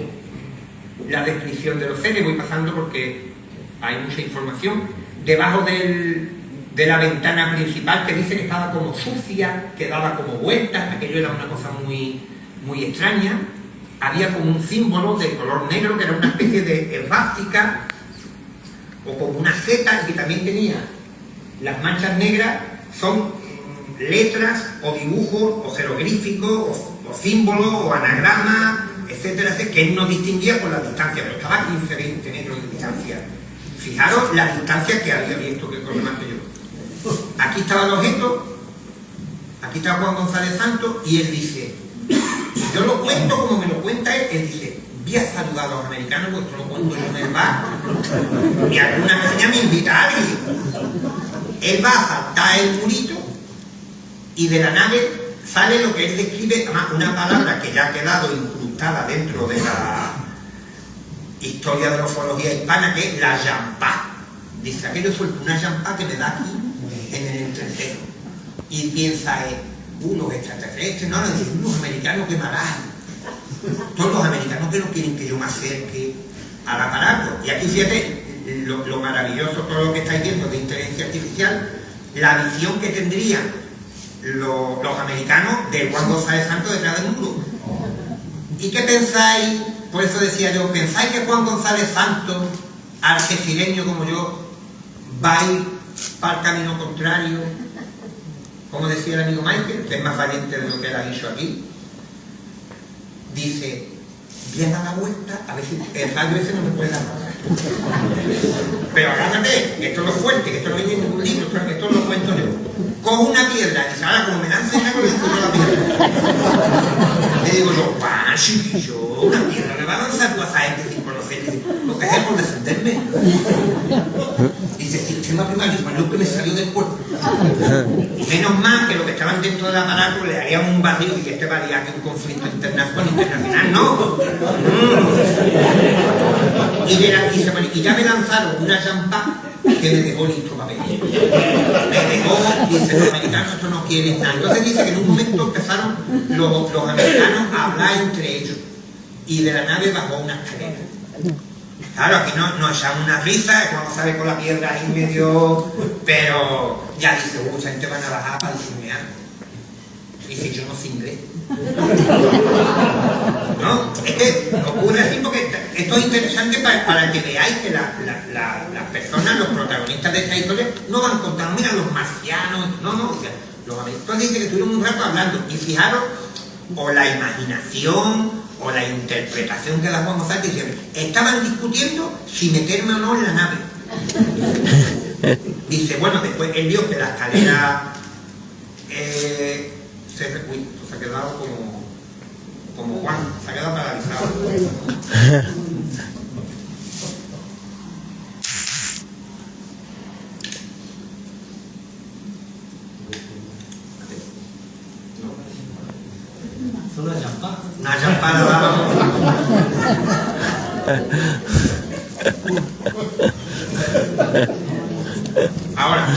la descripción de los seres. Voy pasando porque hay mucha información. Debajo de la ventana principal, que dice que estaba como sucia, que daba como vueltas, aquello era una cosa muy, muy extraña. Había como un símbolo de color negro que era una especie de esvástica o como una seta, y que también tenía las manchas negras, son letras o dibujos o jeroglíficos o símbolos o anagramas, etcétera, etcétera, que él no distinguía por la distancia, pero estaba a 15-20 metros de distancia. Fijaros la distancia que había visto, que corre más que yo. Aquí estaba el objeto, aquí está Juan González Santos, y él dice, yo lo cuento como me lo cuenta él dice, voy a saludar a los americanos, pues lo cuento yo en el bar, y alguna caña me invita a alguien. él va a saltar el murito y de la nave sale lo que él describe, además una palabra que ya ha quedado incrustada dentro de la historia de la ufología hispana, que es la yampá. Dice, aquello fue una yampá que me da aquí en el entrecejo. Y piensa, los extraterrestres, no, dicen, los americanos que me harán. Todos los americanos que no quieren que yo me acerque al aparato. Y aquí fíjate lo maravilloso, todo lo que estáis viendo de inteligencia artificial, la visión que tendrían los americanos de Juan González Santos detrás del muro. ¿Y qué pensáis? Por eso decía yo, ¿pensáis que Juan González Santos, algecireño como yo, va a ir para el camino contrario? Como decía el amigo Michael, que es más valiente de lo que él ha dicho aquí. Dice, voy a dar la vuelta, a ver si el radio ese no me puede dar nada. Pero agárrate, esto es lo fuerte, que esto no viene en ningún libro, esto lo cuento yo. Cojo una piedra y dice, ahora como me dan señal, le digo la piedra. Le digo yo, chiquillo, una piedra, me va a lanzar tú a esa gente sin conocer. Dice, lo que es por defenderme. Dice, sistema primario, es lo que me salió del cuerpo. Menos mal que los que estaban dentro del aparato le harían un barrio y que este valía que un conflicto internacional, no. Y ya me lanzaron una champán que me dejó listo para venir. Me dejó, dice, los americanos esto no quieren nada. Entonces dice que en un momento empezaron los americanos a hablar entre ellos y de la nave bajó una escalera. Claro, aquí nos echamos una risa, cuando sale con la piedra ahí medio, pero ya dice, mucha gente van a bajar para decirme algo. Y si yo no sé inglés. ¿No? Es que ocurre así porque esto es interesante para que veáis que las personas, los protagonistas de esta historia, no van contando, mira, los marcianos, no, o sea, los americanos dicen que estuvieron un rato hablando, y fijaros, o la imaginación, o la interpretación que las vamos a hacer, dicen, estaban discutiendo si meterme o no en la nave. Dice, bueno, después él vio que la escalera se ha quedado como Juan, se ha quedado paralizado. Una champán. Una champán abajo. Ahora,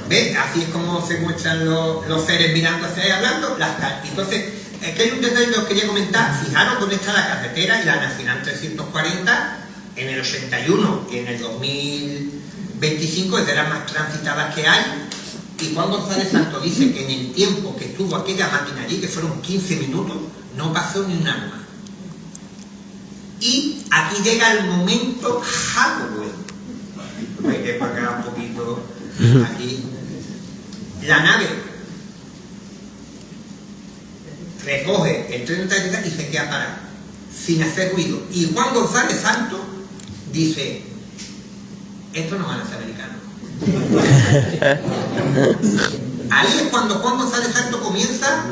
¿ves? Así es como se muestran los seres mirando hacia ahí hablando. Entonces, es que hay un detalle que os quería comentar. Fijaros dónde está la carretera y la Nacional 340 en el 81 y en el 2025 es de las más transitadas que hay. Y Juan González Santos dice que en el tiempo que estuvo aquella máquina allí, que fueron 15 minutos, no pasó ni un alma. Y aquí llega el momento Halloween. Hay que pagar un poquito aquí. La nave recoge el tren de salida y se queda parada, sin hacer ruido. Y Juan González Santos dice, estos no van a ser americanos. Ahí es cuando Juan González Santos comienza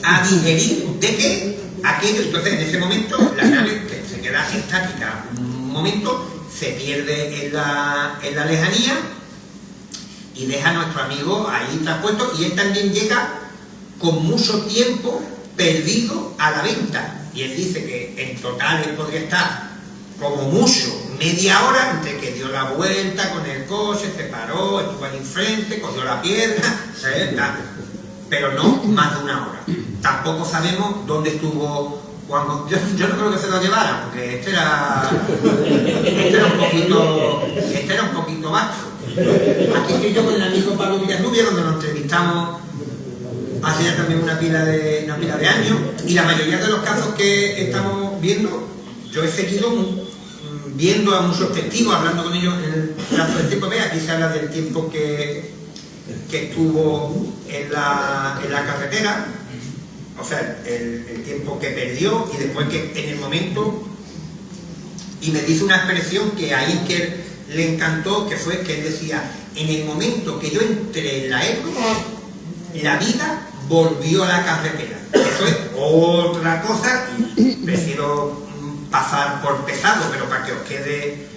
a digerir de qué aquello. Entonces en ese momento la nave que se queda estática un momento, se pierde en la lejanía y deja a nuestro amigo ahí traspuesto, y él también llega con mucho tiempo perdido a la venta, y él dice que en total él podría estar como mucho media hora entre que dio la vuelta con el coche, se paró, estuvo ahí enfrente, cogió la piedra, pero no más de una hora. Tampoco sabemos dónde estuvo Juan. Yo no creo que se lo llevara, porque este era un poquito vasto. Aquí estoy yo con el amigo Pablo Villarrubia, donde nos entrevistamos hace ya también una pila de años, y la mayoría de los casos que estamos viendo, yo he seguido viendo a muchos testigos, hablando con ellos en el plazo del tiempo. Aquí se habla del tiempo que estuvo en la carretera, o sea, el tiempo que perdió, y después que en el momento, y me dice una expresión que ahí es que le encantó, que fue que él decía, en el momento que yo entré en la época, la vida volvió a la carretera. Eso es otra cosa, y prefiero pasar por pesado, pero para que os quede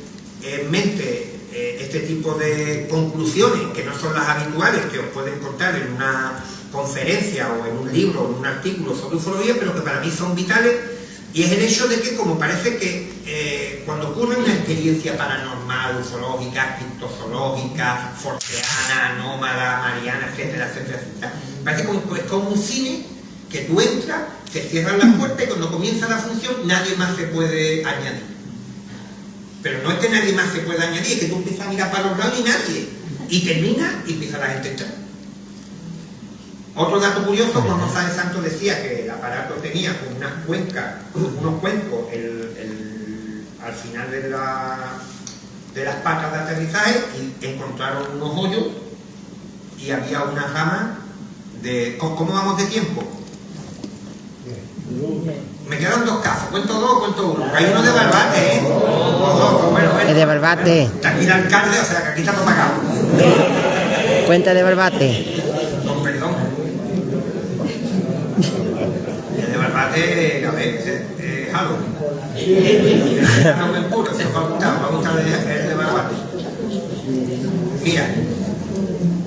en mente este tipo de conclusiones, que no son las habituales que os pueden contar en una conferencia o en un libro o en un artículo sobre ufología, pero que para mí son vitales, y es el hecho de que, como parece que cuando ocurre una experiencia paranormal, ufológica, criptozoológica, forteana, anómala, mariana, etcétera, etcétera, etcétera, parece como, es como un cine que tú entras, se cierran las puertas y cuando comienza la función nadie más se puede añadir. Pero no es que nadie más se pueda añadir, es que tú empiezas a mirar para los lados y nadie. Y termina y empieza la gente a entrar. Otro dato curioso, Juan González Santos decía que el aparato tenía como unas cuencas, unos cuencos al final de las patas de aterrizaje, y encontraron unos hoyos y había una rama de... ¿Cómo vamos de tiempo? Me quedan dos casos, cuento dos o cuento uno. Hay uno de Barbate, ¿eh? Bueno. Es de Barbate. Está aquí el alcalde, o sea que aquí está todo pagado. Cuenta de Barbate. Con perdón. El de Barbate, a ver, Halloween. Halloween puro, se os va a gustar el de Barbate. Mira,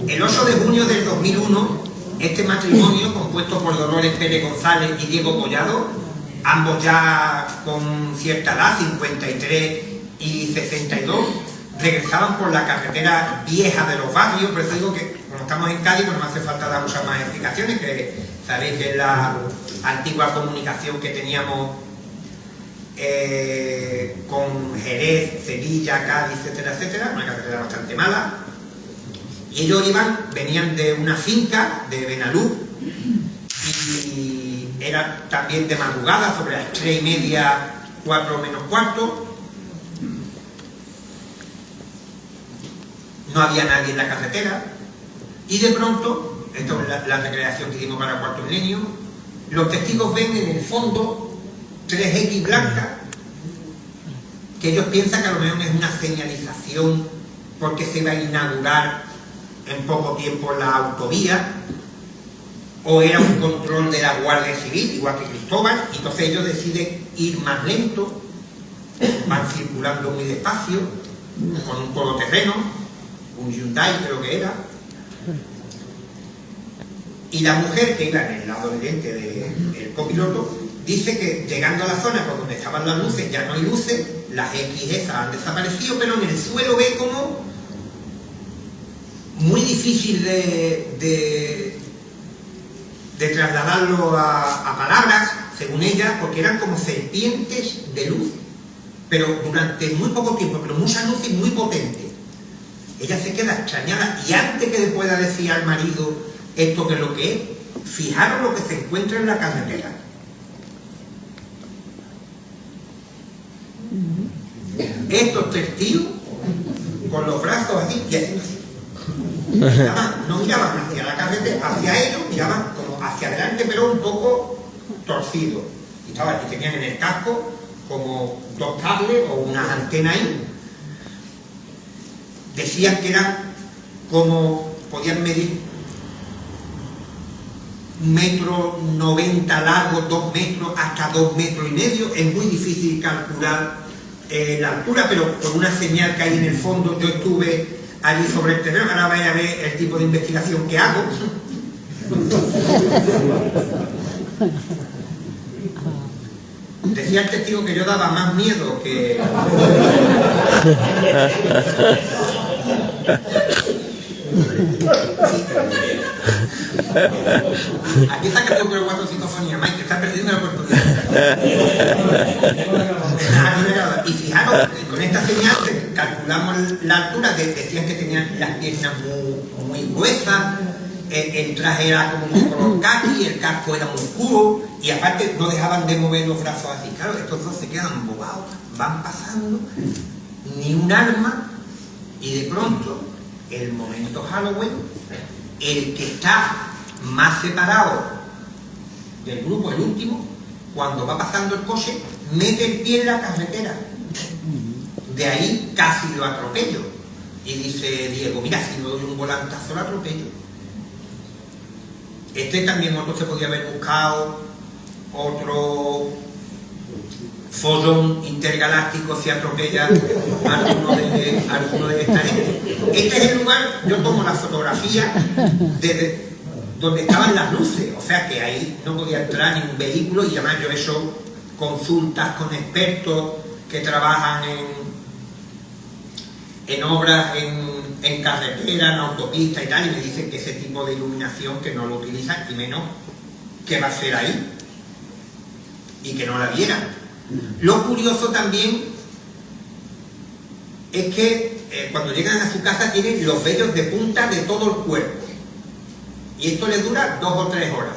el 8 de junio del 2001, este matrimonio, compuesto por Dolores Pérez González y Diego Collado, ambos ya con cierta edad, 53 y 62, regresaban por la carretera vieja de los barrios. Por eso digo que, como estamos en Cádiz, pues no me hace falta dar muchas más explicaciones, que sabéis que es la antigua comunicación que teníamos con Jerez, Sevilla, Cádiz, etcétera, etcétera, una carretera bastante mala. Y ellos venían de una finca de Benalú, y era también de madrugada, sobre las 3:30, 4 menos cuarto. No había nadie en la carretera, y de pronto, esto es la recreación que hicimos para Cuarto Milenio, los testigos ven en el fondo 3X blancas, que ellos piensan que a lo mejor es una señalización porque se va a inaugurar en poco tiempo la autovía, o era un control de la Guardia Civil, igual que Cristóbal, y entonces ellos deciden ir más lento, van circulando muy despacio, con un todoterreno, un Hyundai creo que era, y la mujer que iba en el lado evidente del copiloto dice que llegando a la zona por donde estaban las luces ya no hay luces, las X esas han desaparecido, pero en el suelo ve como muy difícil de trasladarlo a palabras, según ella, porque eran como serpientes de luz, pero durante muy poco tiempo, pero mucha luz y muy potente. Ella se queda extrañada, y antes que le pueda decir al marido esto que es lo que es, fijaros lo que se encuentra en la carretera. Estos tres tíos con los brazos así y haciendo así. No miraban hacia la carretera, hacia ellos, miraban como hacia adelante, pero un poco torcido. Y tenían en el casco como dos cables o unas antenas ahí. Decían que eran como, podían medir 1,90 m largo, 2 metros, hasta 2,5 metros. Es muy difícil calcular la altura, pero con una señal que hay en el fondo, yo estuve allí sobre el terreno. Ahora vais a ver el tipo de investigación que hago. Decía el testigo que yo daba más miedo que... Aquí saca tu cuatro psicofonía, Mike, te estás perdiendo la oportunidad. Y fijaros, con esta señal calculamos la altura, decían que tenían las piernas muy gruesas, el traje era como un color caqui, el casco era muy oscuro, y aparte no dejaban de mover los brazos así. Claro, estos dos se quedan bobados, van pasando, ni un arma, y de pronto, el momento Halloween, el que está más separado del grupo, el último, cuando va pasando el coche, mete el pie en la carretera. De ahí casi lo atropello. Y dice Diego, mira, si no doy un volantazo lo atropello. También otro se podía haber buscado, otro follón intergaláctico se atropella alguno de esta gente. Este es el lugar, yo tomo la fotografía desde donde estaban las luces, o sea que ahí no podía entrar ningún vehículo, y además yo he hecho consultas con expertos que trabajan en obras, en carretera, en autopista y tal, y me dicen que ese tipo de iluminación que no lo utilizan, y menos que va a ser ahí, y que no la vieran. Lo curioso también es que cuando llegan a su casa tienen los vellos de punta de todo el cuerpo, y esto les dura 2 o 3 horas.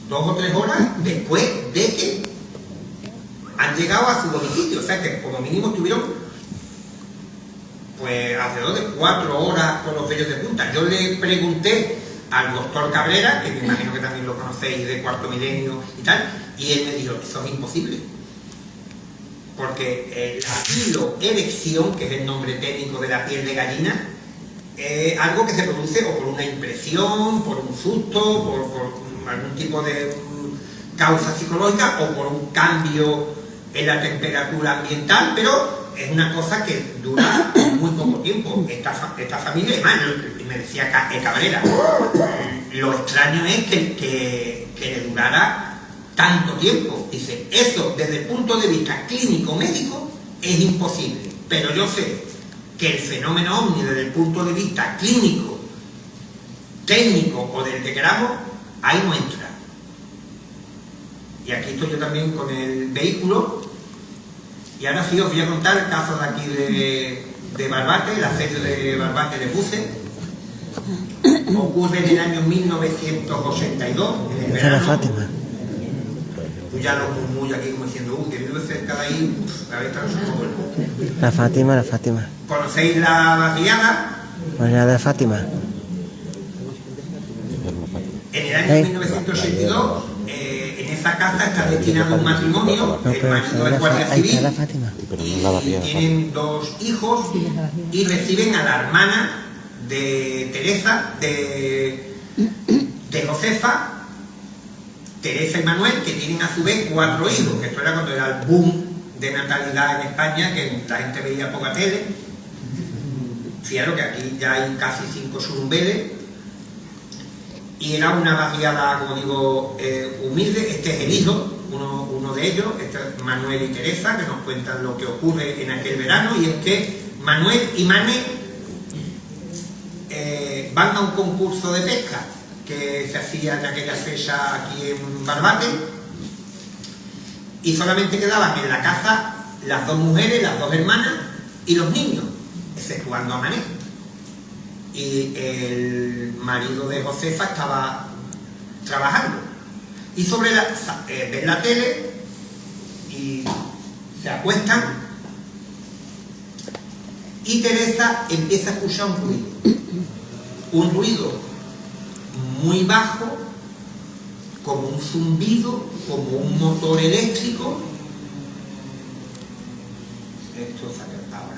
2 o 3 horas después de que han llegado a su domicilio, o sea que como mínimo estuvieron pues alrededor de 4 horas con los vellos de punta. Yo le pregunté al doctor Cabrera, que me imagino que también lo conocéis, de Cuarto Milenio y tal, y él me dijo, eso es imposible, porque la piloerección, que es el nombre técnico de la piel de gallina, es algo que se produce o por una impresión, por un susto, por algún tipo de causa psicológica o por un cambio en la temperatura ambiental, pero es una cosa que dura muy poco tiempo. Esta familia, además, me decía Cabrera, lo extraño es que le durara tanto tiempo. Dice, eso desde el punto de vista clínico-médico es imposible, pero yo sé que el fenómeno ovni desde el punto de vista clínico, técnico o del que queramos, ahí no entra. Y aquí estoy yo también con el vehículo. Y ahora sí os voy a contar el caso de aquí de Barbate, el asedio de Barbate de Puse. Ocurre en el año 1982, en el verano. Fátima. Tú ya lo murmullas aquí como diciendo, que vive cerca de ahí, a ver, está un poco el... La Fátima. ¿Conocéis la barriada? Barriada de Fátima. En el año 1982, en esa casa está destinado un matrimonio, el marido es guardia civil, y tienen 2 hijos, y reciben a la hermana de Teresa, de Josefa, Teresa y Manuel, que tienen a su vez 4 hijos, que esto era cuando era el boom de natalidad en España, que la gente veía poca tele. Fijaros que aquí ya hay casi 5 surumbeles, y era una barriada, como digo, humilde. Este es el hijo, uno de ellos, este es Manuel y Teresa, que nos cuentan lo que ocurre en aquel verano, y es que Manuel y Mane van a un concurso de pesca que se hacía en aquella fecha aquí en Barbate, y solamente quedaban en la casa las 2 mujeres, las 2 hermanas y los niños, exceptuando a Mané. Y el marido de Josefa estaba trabajando, y ven la tele y se acuestan, y Teresa empieza a escuchar un ruido muy bajo, como un zumbido, como un motor eléctrico. Esto se ha ahora.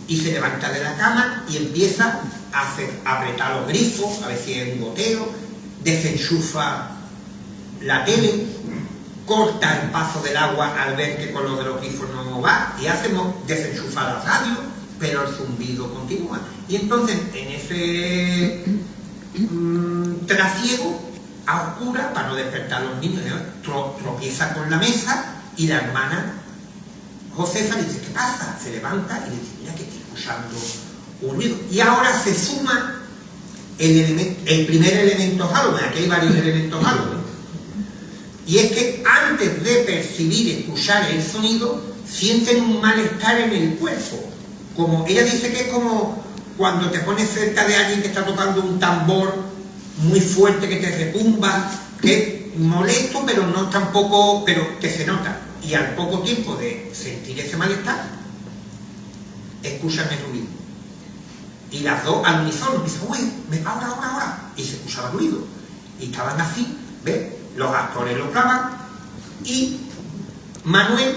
Y se levanta de la cama y empieza a apretar los grifos, a ver si es un goteo, desenchufa la tele, corta el paso del agua al ver que con lo de los grifos no va, y desenchufa la radio, pero el zumbido continúa. Y entonces, en ese trasiego a oscura, para no despertar a los niños, tropieza con la mesa, y la hermana Josefa le dice, ¿qué pasa? Se levanta y le dice, mira que estoy escuchando un ruido. Y ahora se suma el primer elemento Halloween. Aquí hay varios elementos Halloween. Y es que antes de percibir, escuchar el sonido, sienten un malestar en el cuerpo. Como ella dice que es como cuando te pones cerca de alguien que está tocando un tambor muy fuerte que te retumba, que es molesto, pero no tampoco, pero que se nota. Y al poco tiempo de sentir ese malestar, escuchan el ruido. Y las 2 al unísono dicen, uy, ahora. Y se escuchaba el ruido. Y estaban así, ¿ves? Los actores lo graban, y Manuel,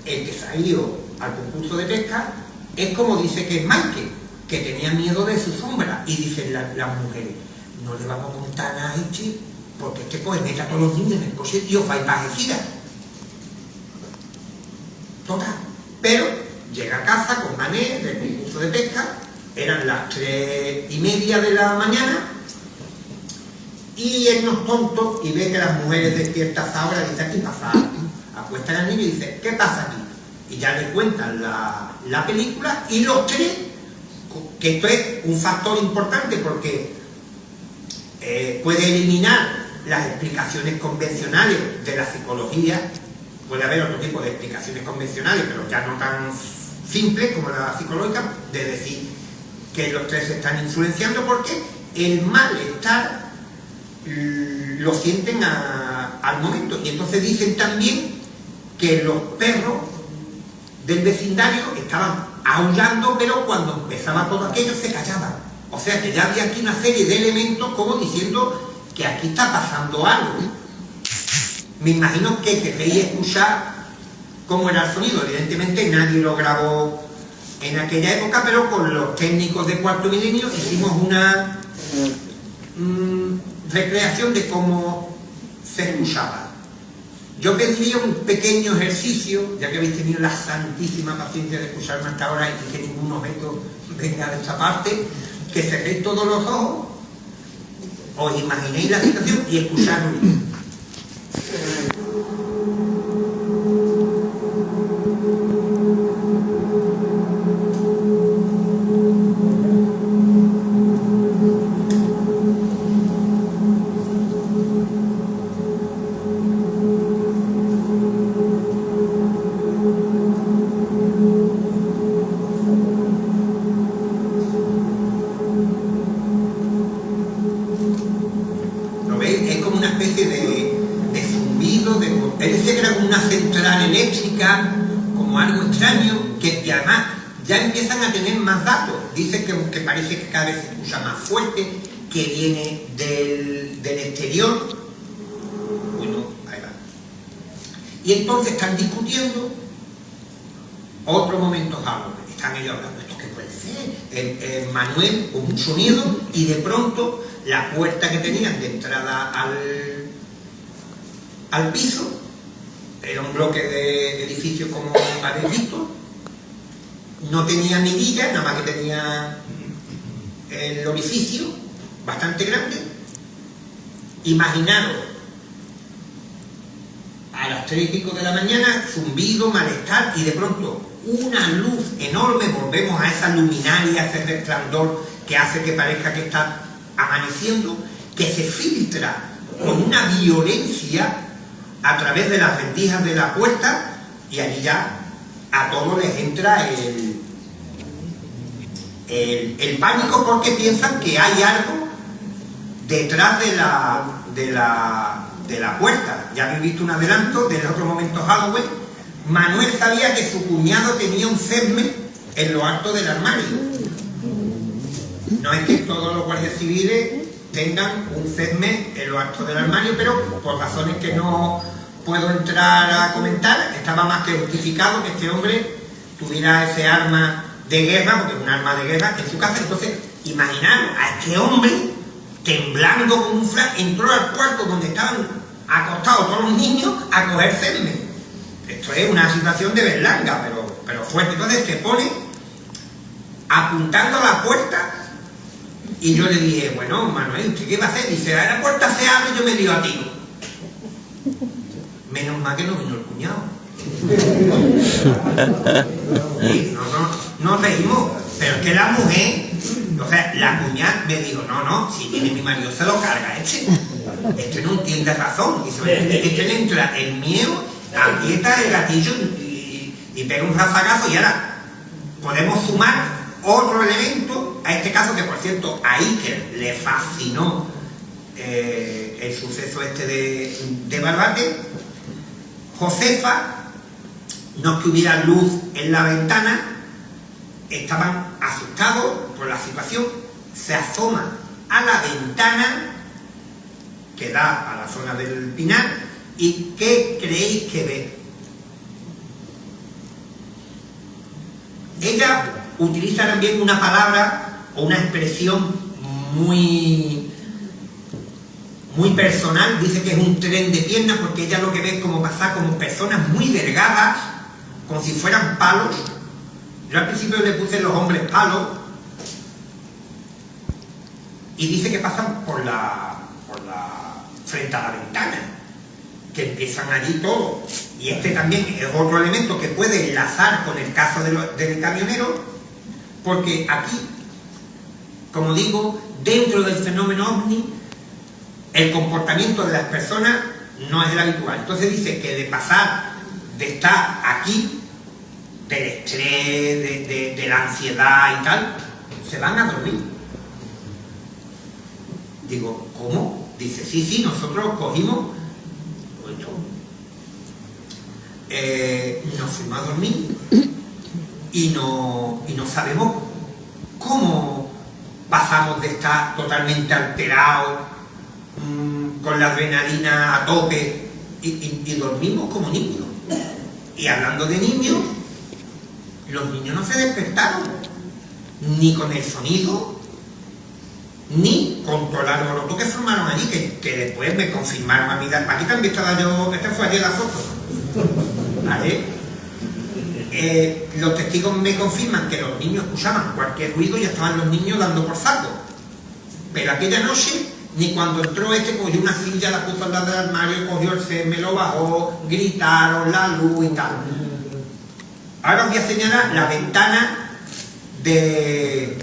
el que salió al concurso de pesca, es como dice que es Michael, que tenía miedo de su sombra. Y dicen las mujeres, no le vamos a montar a este porque este pues mete a todos los niños en el coche y os vais pajecida. Total. Pero llega a casa con Mané del curso de pesca, eran las 3:30 de la mañana, y él no es tonto y ve que las mujeres despiertas ahora, dice, aquí pasa algo. Acuestan al niño y dice, ¿qué pasa aquí? Y ya le cuentan la película, y los tres, que esto es un factor importante porque puede eliminar las explicaciones convencionales de la psicología. Puede haber otro tipo de explicaciones convencionales, pero ya no tan simples como la psicológica, de decir que los tres se están influenciando, porque el malestar lo sienten al momento. Y entonces dicen también que los perros del vecindario estaban aullando, pero cuando empezaba todo aquello se callaban. O sea que ya había aquí una serie de elementos como diciendo que aquí está pasando algo. Me imagino que queréis escuchar cómo era el sonido. Evidentemente nadie lo grabó en aquella época, pero con los técnicos de Cuarto Milenio hicimos una recreación de cómo se escuchaba. Yo pediría un pequeño ejercicio, ya que habéis tenido la santísima paciencia de escucharme hasta ahora y que ningún objeto venga de esta parte, que cerréis todos los ojos, os imaginéis la situación y escuchadlo. Como algo extraño, y además ya empiezan a tener más datos. Dice que parece que cada vez se escucha más fuerte, que viene del exterior. Bueno, ahí va. Y entonces están discutiendo otro momento Halloween. Están ellos hablando, ¿esto qué puede ser? Manuel con un sonido, y de pronto la puerta que tenían de entrada al piso, era un bloque de edificios como habéis visto, no tenía mirilla, nada más que tenía el orificio bastante grande. Imaginaros a las 3:00 de la mañana, zumbido, malestar, y de pronto una luz enorme. Volvemos a esa luminaria, ese resplandor que hace que parezca que está amaneciendo, que se filtra con una violencia a través de las rendijas de la puerta, y allí ya a todos les entra el pánico, porque piensan que hay algo detrás de la puerta. Ya habéis visto un adelanto del otro momento Halloween. Manuel sabía que su cuñado tenía un cesme en lo alto del armario. No es que todos los guardias civiles tengan un cesme en lo alto del armario, pero por razones que no puedo entrar a comentar, estaba más que justificado que este hombre tuviera ese arma de guerra, porque es un arma de guerra, en su casa. Entonces, imaginaros a este hombre temblando como un flan, entró al cuarto donde estaban acostados todos los niños a coger cesme. Esto es una situación de berlanga, pero fuerte. Entonces se pone apuntando a la puerta. Y yo le dije, bueno, Manuel, ¿usted qué va a hacer? Dice, la puerta se abre y yo me dio a tiro. Menos mal que no vino el cuñado. Sí, no reímos, pero es que la mujer, o sea, la cuñada me dijo, no, si viene mi marido se lo carga este no entiende razón. Dice, este le entra el miedo, aprieta el gatillo y pega un rafagazo. Y ahora podemos sumar otro elemento a este caso, que por cierto a Iker le fascinó el suceso este de Barbate. Josefa, no es que hubiera luz en la ventana, estaban asustados por la situación, se asoma a la ventana que da a la zona del Pinar. ¿Y qué creéis que ve? Ella utiliza también una palabra o una expresión muy muy personal, dice que es un tren de piernas porque ella lo que ve es como pasar como personas muy delgadas, como si fueran palos. Yo al principio le puse los hombres palos y dice que pasan por la frente a la ventana, que empiezan allí todo. Y este también es otro elemento que puede enlazar con el caso del camionero, porque aquí, como digo, dentro del fenómeno OVNI, el comportamiento de las personas no es el habitual. Entonces dice que de pasar de estar aquí, del estrés, de la ansiedad y tal, se van a dormir. Digo, ¿cómo? Dice, sí, nosotros cogimos, nos fuimos a dormir y no sabemos cómo pasamos de estar totalmente alterados, con la adrenalina a tope, y dormimos como niños. Y hablando de niños, los niños no se despertaron ni con el sonido ni con todo el alboroto que formaron allí, que después me confirmaron a mí. Aquí también estaba yo, esta fue ayer la foto, ¿vale? Los testigos me confirman que los niños escuchaban cualquier ruido y estaban los niños dando por saco. Pero aquella noche, ni cuando entró cogió una silla, la puso al lado del armario, cogió el CEM, me lo bajó, gritaron, la luz y tal. Ahora os voy a señalar la ventana de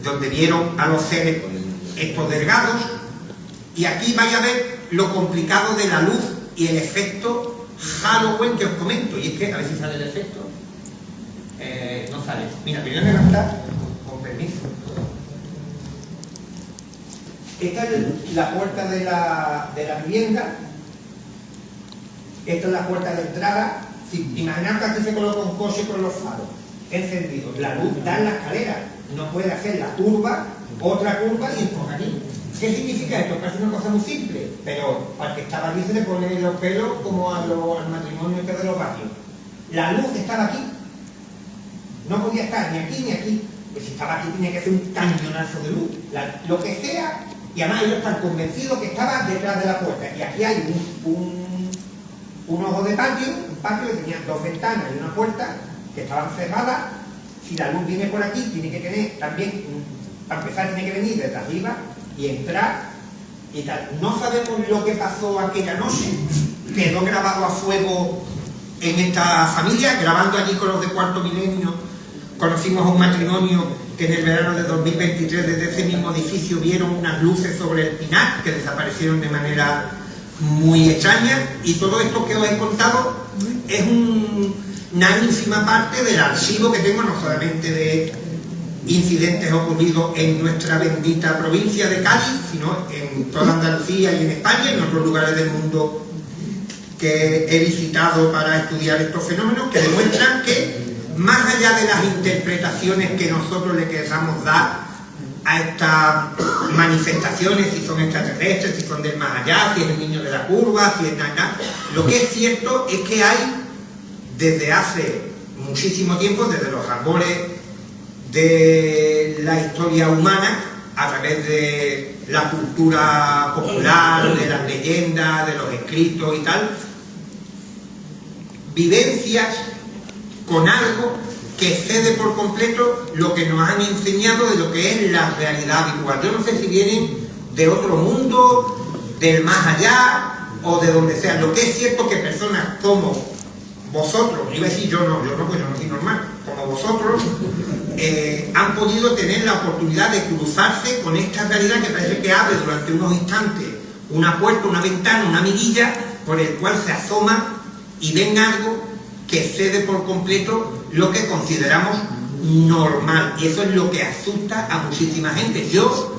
donde vieron a los seres estos delgados, y aquí vais a ver lo complicado de la luz y el efecto Halloween que os comento. Y es que, a ver si sale el efecto. No sale. Mira, voy a levantar, con permiso. Esta es la puerta de la vivienda. Esta es la puerta de entrada. Si imaginar que aquí se coloca un coche con los faros encendidos, la luz da en la escalera, no puede hacer la curva, otra curva y enfoca aquí. ¿Qué significa esto? Parece una cosa muy simple, pero al que estaba aquí se le pone los pelos como al matrimonio de los barrios. La luz estaba aquí, no podía estar ni aquí ni aquí, pues si estaba aquí tenía que ser un cañonazo de luz, lo que sea, y además ellos están convencidos que estaba detrás de la puerta. Y aquí hay un ojo de patio, un patio que tenía dos ventanas y una puerta que estaban cerradas. Si la luz viene por aquí, tiene que tener también, para empezar, tiene que venir desde arriba y entrar y tal. No sabemos lo que pasó aquella noche, quedó grabado a fuego en esta familia, grabando allí con los de Cuarto Milenio. Conocimos a un matrimonio que en el verano de 2023 desde ese mismo edificio vieron unas luces sobre el Pinar que desaparecieron de manera muy extraña, y todo esto que os he contado es una ínfima parte del archivo que tengo, no solamente de incidentes ocurridos en nuestra bendita provincia de Cádiz, sino en toda Andalucía y en España y en otros lugares del mundo que he visitado para estudiar estos fenómenos, que demuestran que más allá de las interpretaciones que nosotros le queramos dar a estas manifestaciones, si son extraterrestres, si son del más allá, si es el niño de la curva, si es nada, lo que es cierto es que hay desde hace muchísimo tiempo, desde los albores de la historia humana, a través de la cultura popular, de las leyendas, de los escritos y tal, vivencias con algo que excede por completo lo que nos han enseñado de lo que es la realidad habitual. Yo no sé si vienen de otro mundo, del más allá o de donde sea. Lo que es cierto es que personas como vosotros, iba a decir yo no, pues yo no soy normal, como vosotros, han podido tener la oportunidad de cruzarse con esta realidad que parece que abre durante unos instantes una puerta, una ventana, una mirilla por el cual se asoma y ven algo que excede por completo lo que consideramos normal, y eso es lo que asusta a muchísima gente. Yo,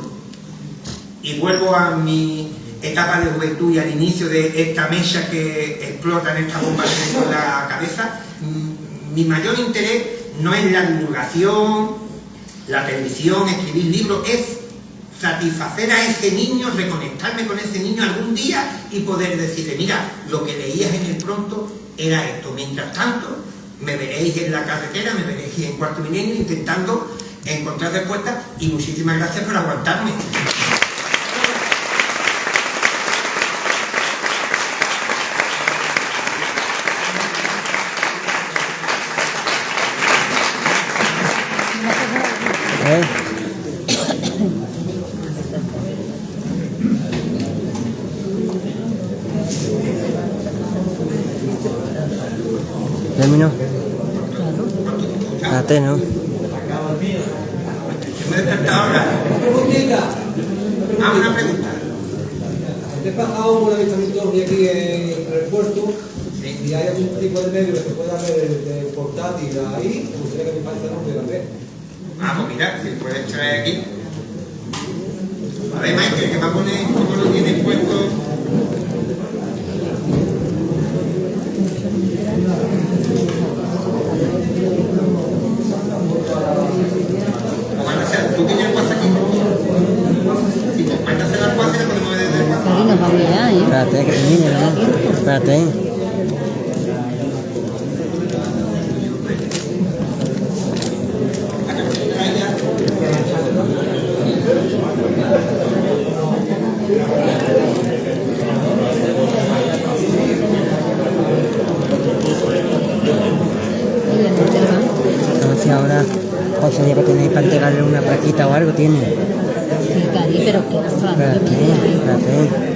y vuelvo a mi etapa de juventud y al inicio de esta mecha que explota en esta bomba en la cabeza, mi mayor interés no es la divulgación, la televisión, escribir libros, es satisfacer a ese niño, reconectarme con ese niño algún día y poder decirle, mira, lo que leías en el pronto era esto. Mientras tanto, me veréis en la carretera, me veréis en Cuarto Milenio intentando encontrar respuestas, y muchísimas gracias por aguantarme. ¿Eh? ¿Terminó? Espérate, ¿no? Yo me he despertado ahora. Ah, una pregunta. He pasado un avistamiento aquí en el puerto y hay algún tipo de medio que se pueda ver de portátil ahí, me gustaría que mi padre no pudiera ver. Ah, pues mira, si puedes traer aquí. A ver, Michael, que va a poner cómo lo tienes puesto. O van a ser, tú tienes el WhatsApp aquí. Si te mandas el WhatsApp, le podemos ver desde el WhatsApp. Cari, nos va a mirar, ¿eh? Espérate, que termine, ¿no? Espérate. A ver si ahora José ya que tenéis para entregarle una plaquita o algo, tiene. Sí, Cari, pero que Espérate, espérate.